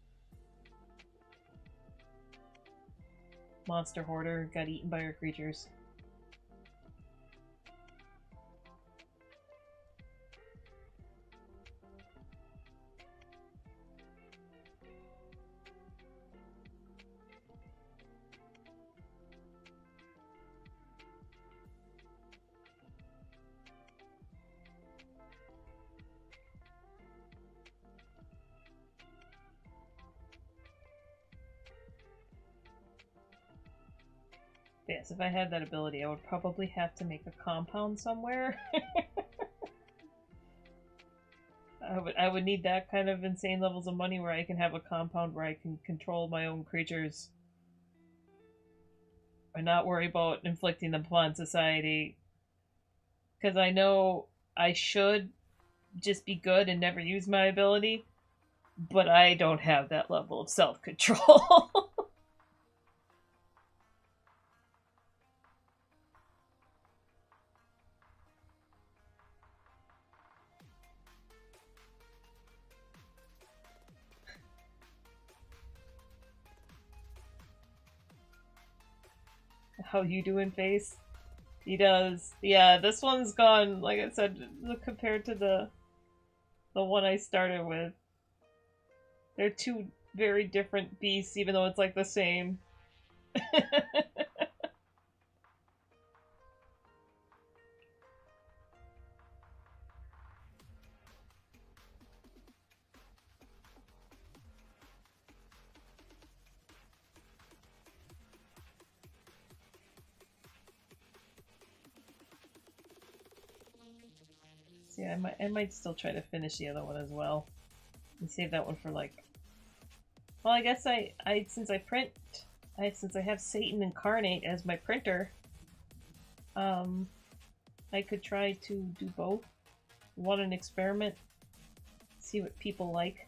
[SPEAKER 1] Monster hoarder got eaten by her creatures. Yes, if I had that ability, I would probably have to make a compound somewhere. I would need that kind of insane levels of money where I can have a compound where I can control my own creatures and not worry about inflicting them upon society. Because I know I should just be good and never use my ability. but I don't have that level of self-control. How you doing, face? He does. Yeah, this one's gone, like I said, compared to the one I started with. They're two very different beasts, even though it's like the same. So yeah, I might still try to finish the other one as well. And save that one for like. Well, I guess since I have Satan Incarnate as my printer, I could try to do both. One an experiment, see what people like.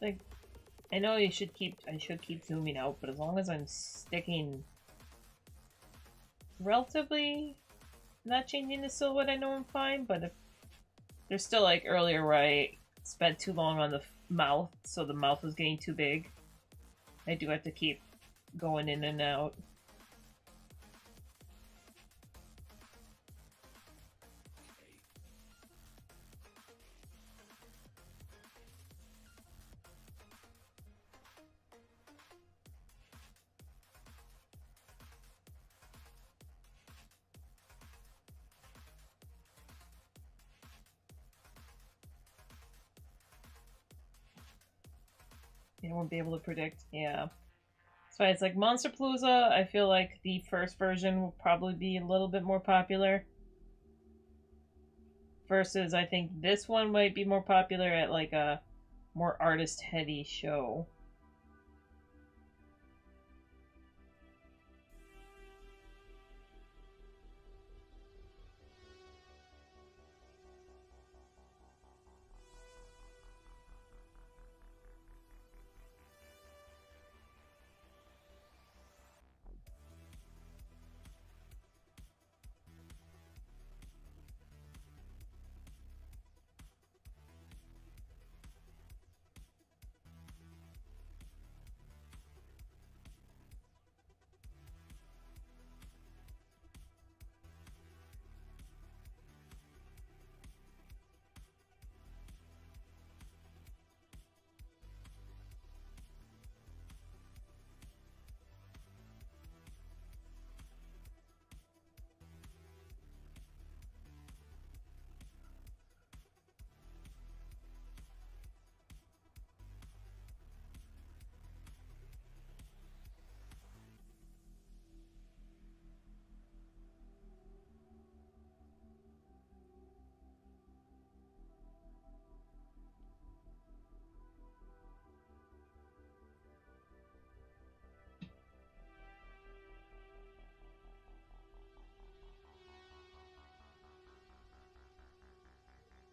[SPEAKER 1] Like, I know I should keep zooming out, but as long as I'm sticking relatively not changing the silhouette, I know I'm fine. But if there's still like earlier where I spent too long on the mouth, so the mouth was getting too big, I do have to keep going in and out. You won't be able to predict. Yeah. So it's like Monsterpalooza, I feel like the first version will probably be a little bit more popular. Versus, I think this one might be more popular at like a more artist heavy show.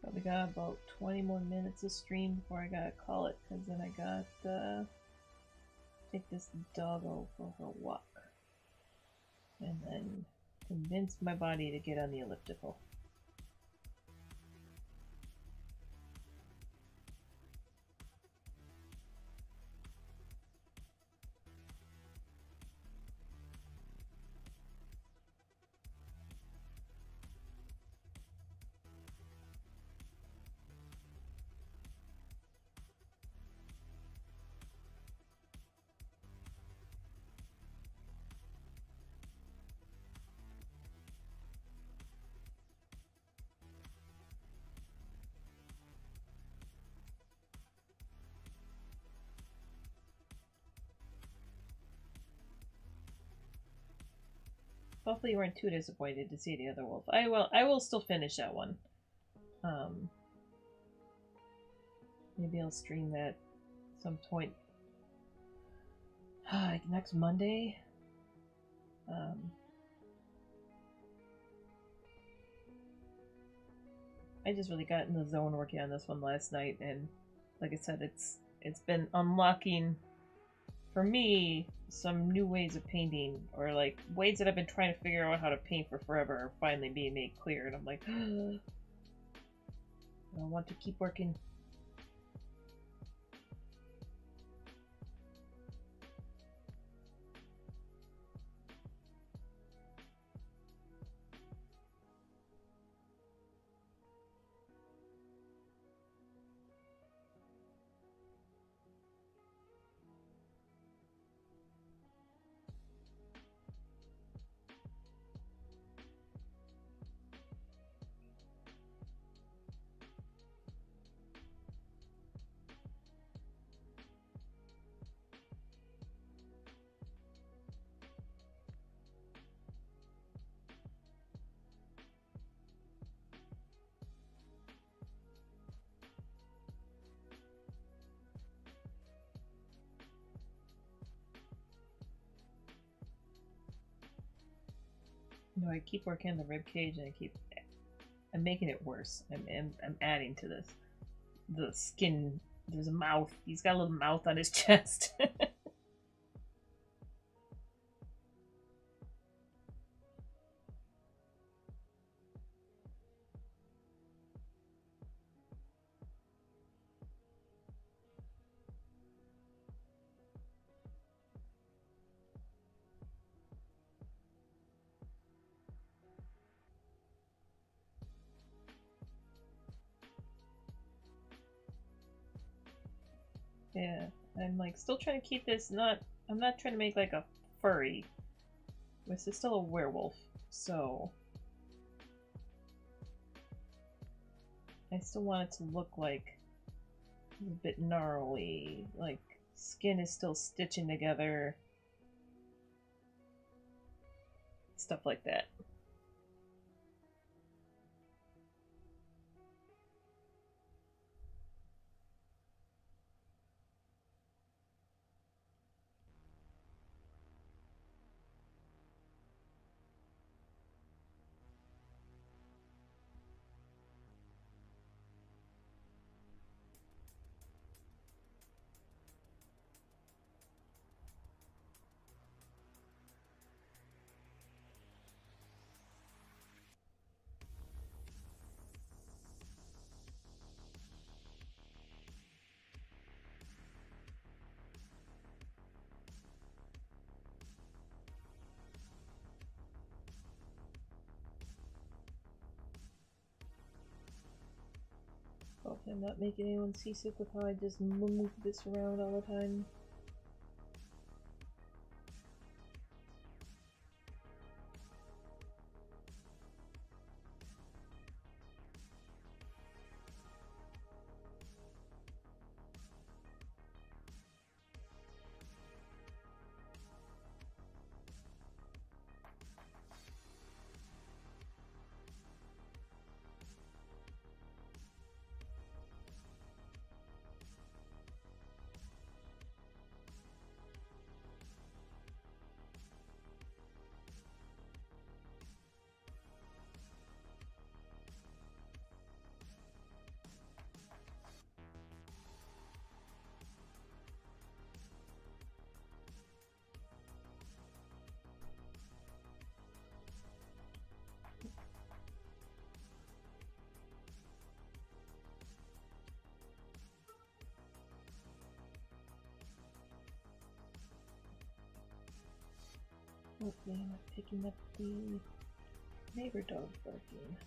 [SPEAKER 1] Probably got about 20 more minutes of stream before I gotta call it, because then I got take this doggo for her walk. And then convince my body to get on the elliptical. Hopefully you weren't too disappointed to see the other wolf. I will still finish that one. Maybe I'll stream that some point. Like next Monday. I just really got in the zone working on this one last night, and like I said, it's been unlocking for me some new ways of painting, or like ways that I've been trying to figure out how to paint for forever are finally being made clear, and I'm like, I want to keep working. No, I keep working on the rib cage, and I'm making it worse. I'm adding to this. The skin. There's a mouth. He's got a little mouth on his chest. Yeah, I'm like still trying to keep this not. I'm not trying to make like a furry. This is still a werewolf, so I still want it to look like a bit gnarly. Like skin is still stitching together, stuff like that. Hopefully I'm not making anyone seasick with how I just move this around all the time. Hopefully I'm not picking up the neighbor dog barking.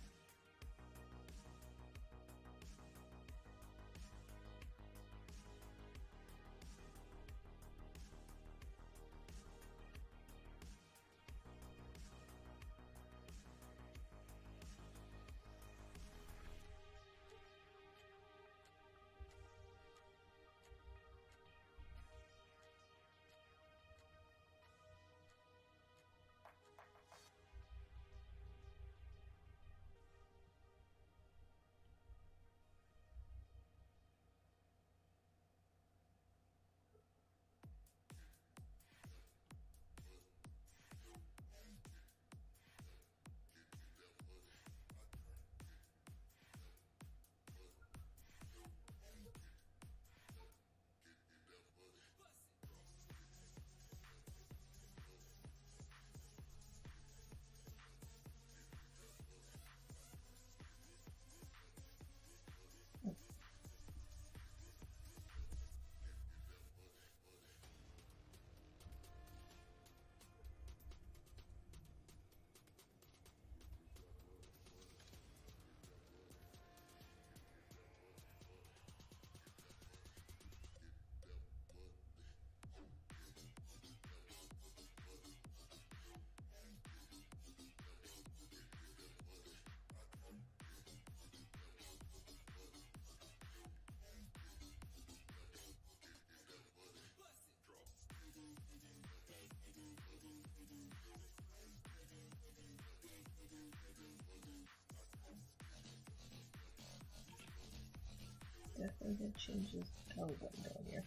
[SPEAKER 1] definitely gonna change this belly button down here.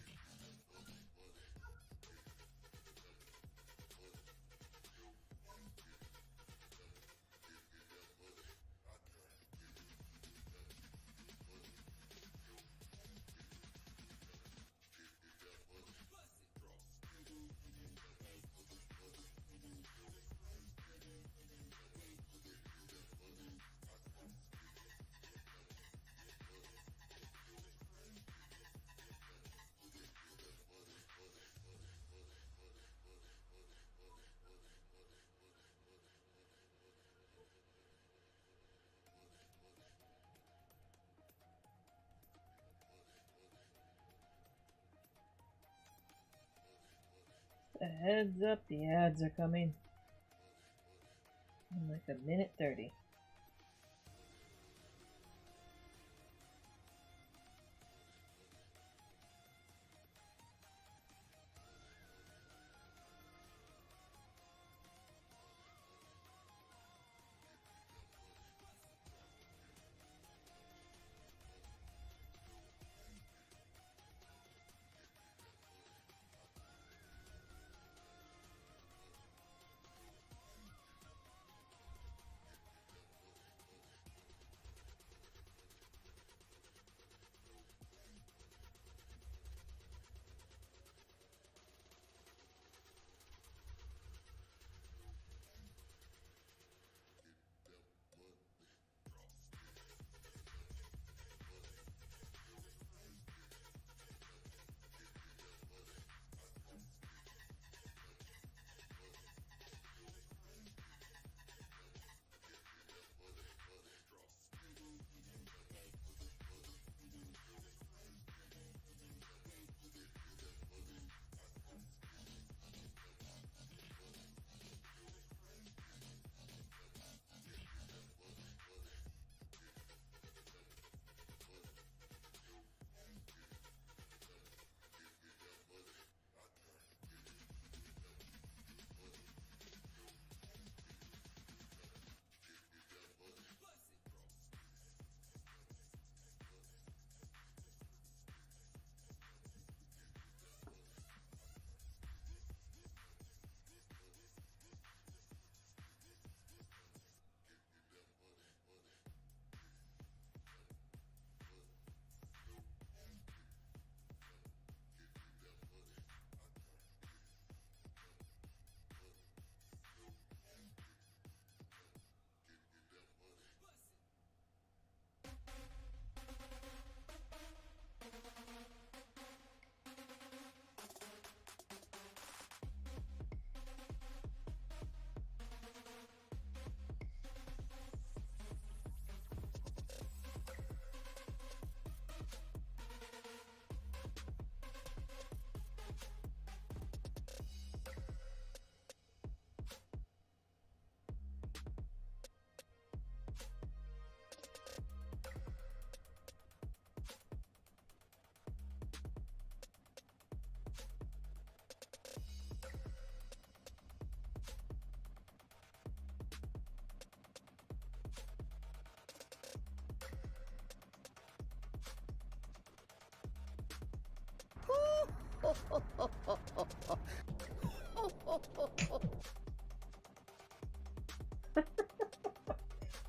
[SPEAKER 1] Heads up, the ads are coming. In like a minute 30.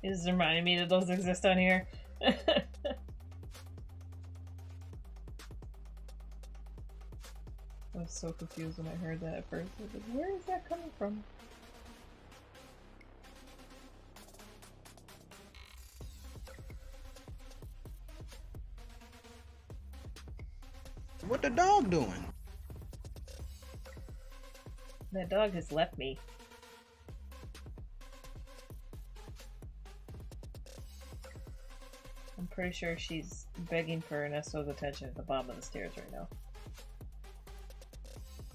[SPEAKER 1] It just reminded me that those exist on here. I was so confused when I heard that at first. I was like, where is that coming from?
[SPEAKER 3] What the dog doing?
[SPEAKER 1] That dog has left me. I'm pretty sure she's begging for Ernesto's attention at the bottom of the stairs right now.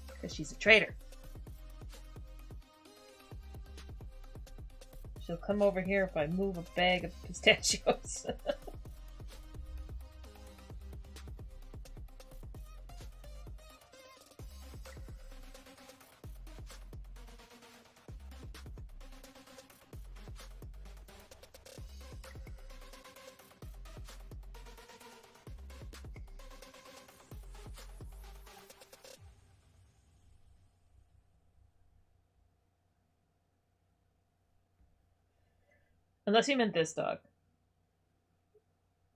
[SPEAKER 1] Because she's a traitor. She'll come over here if I move a bag of pistachios. Unless he meant this dog.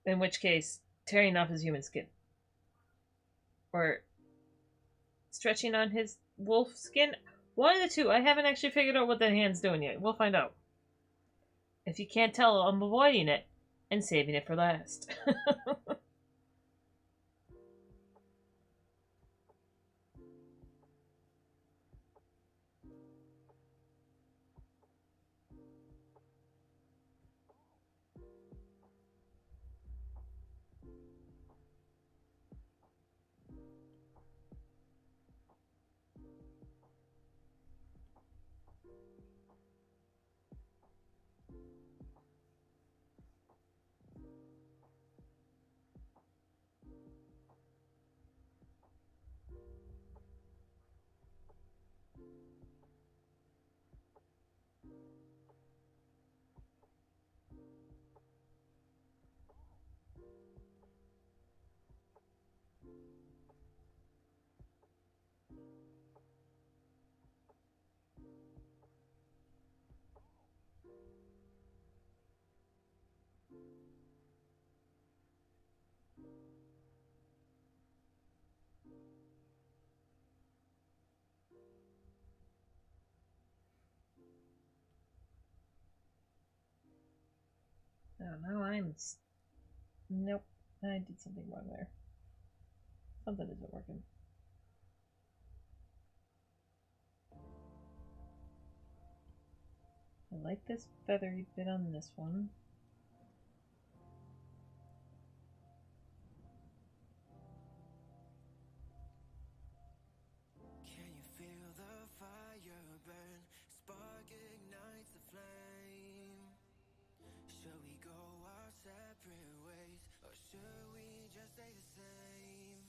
[SPEAKER 1] In which case, tearing off his human skin. Or stretching on his wolf skin. One of the two. I haven't actually figured out what that hand's doing yet. We'll find out. If you can't tell, I'm avoiding it and saving it for last. Oh, now I'm... Nope. I did something wrong there. Something isn't working. I like this feathery bit on this one.
[SPEAKER 3] Can you feel the fire burn? Spark ignites the flame. Should we go our separate ways, or should we just stay the same?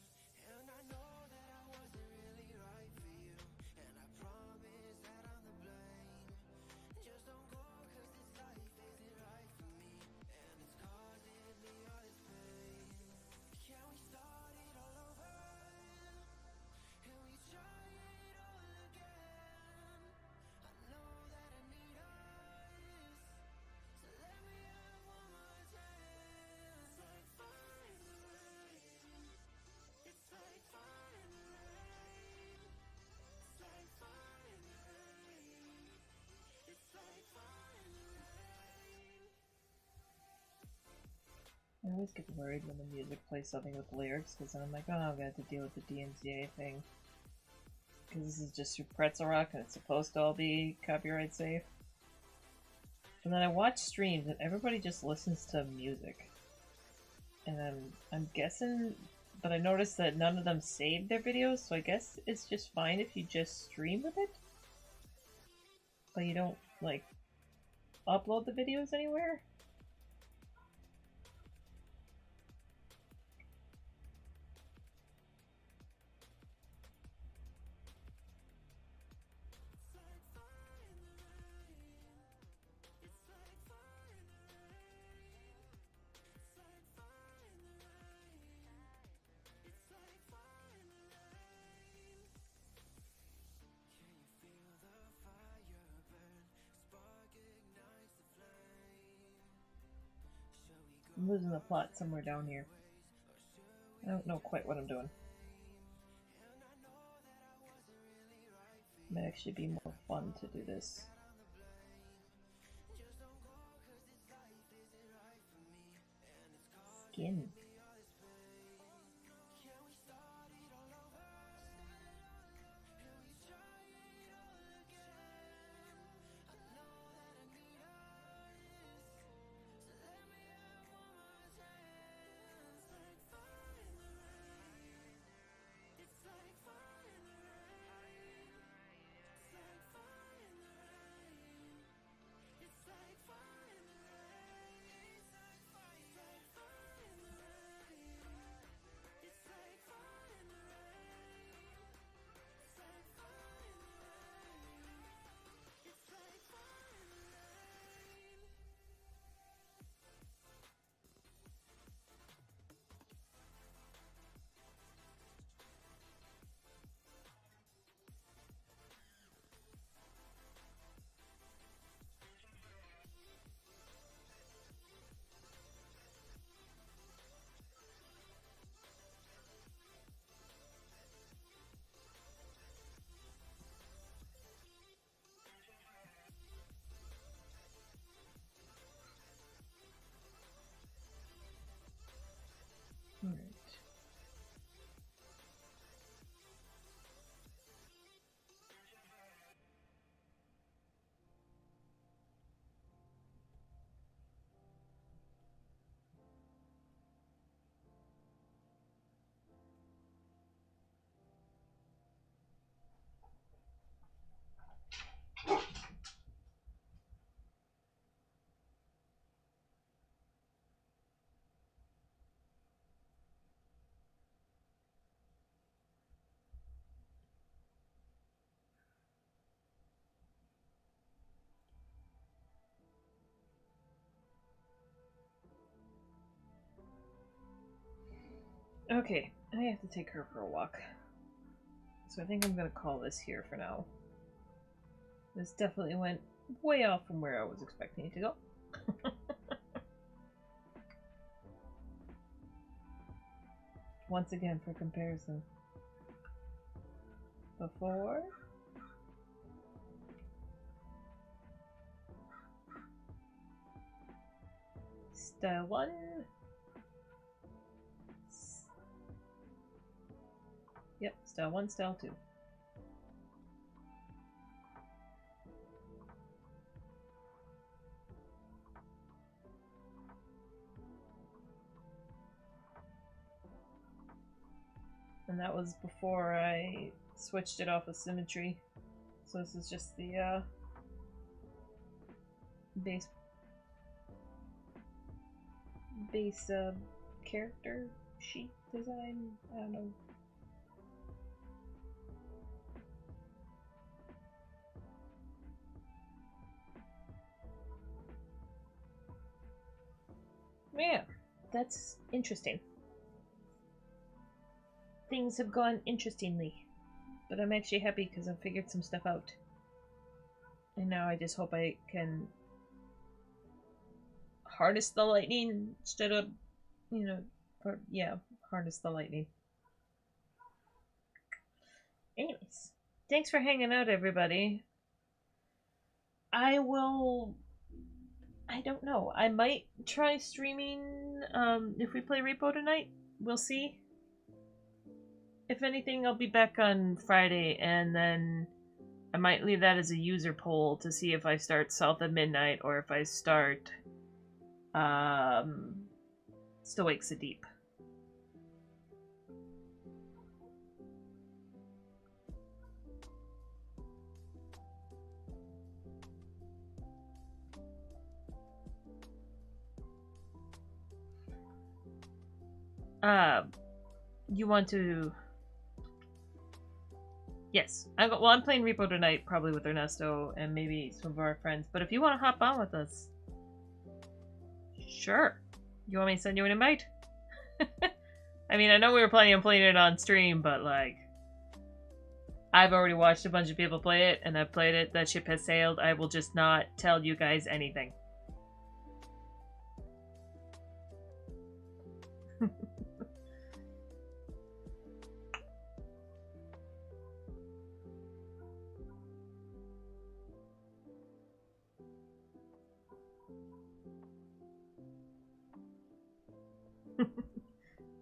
[SPEAKER 3] And I know that I wasn't really right for you, and I promise that I'm the blame. Just don't go, cause this life isn't right for me, and it's causing me all this pain. Can we start it all over? And we try it all again. I know that I need us, so let me have one more chance. It's like fire in the rain. It's like fire in the rain. It's like fire in the rain. It's like fire in the rain.
[SPEAKER 1] I always get worried when the music plays something with lyrics, because then I'm like, oh, I'm gonna have to deal with the DMCA thing. Because this is just Super Pretzel Rock, and it's supposed to all be copyright safe. And then I watch streams, and everybody just listens to music. And I'm guessing, but I noticed that none of them save their videos, so I guess it's just fine if you just stream with it. But you don't, like, upload the videos anywhere. I'm losing the plot somewhere down here. I don't know quite what I'm doing. It might actually be more fun to do this. Skin. Okay, I have to take her for a walk. So I think I'm gonna call this here for now. This definitely went way off from where I was expecting it to go. Once again, for comparison. Before... Style 1. Yep, style 1, style 2. And that was before I switched it off of symmetry. So this is just the base character sheet design. I don't know. Yeah, that's interesting. Things have gone interestingly, but I'm actually happy because I've figured some stuff out. And now I just hope I can harness the lightning instead of, you know, harness the lightning. Anyways, thanks for hanging out, everybody. I don't know. I might try streaming if we play Repo tonight. We'll see. If anything, I'll be back on Friday, and then I might leave that as a user poll to see if I start South of Midnight or if I start Stoics of Deep. You want to... Yes. I'm playing Repo tonight, probably with Ernesto and maybe some of our friends. But if you want to hop on with us, sure. You want me to send you an invite? I mean, I know we were planning on playing it on stream, but like... I've already watched a bunch of people play it, and I've played it. That ship has sailed. I will just not tell you guys anything.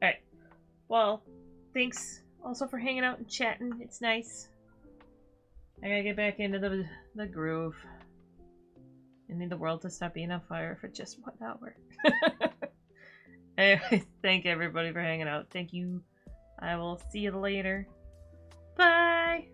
[SPEAKER 1] Alright. Well, thanks also for hanging out and chatting. It's nice. I gotta get back into the groove. I need the world to stop being on fire for just 1 hour. Anyway, thank everybody for hanging out. Thank you. I will see you later. Bye!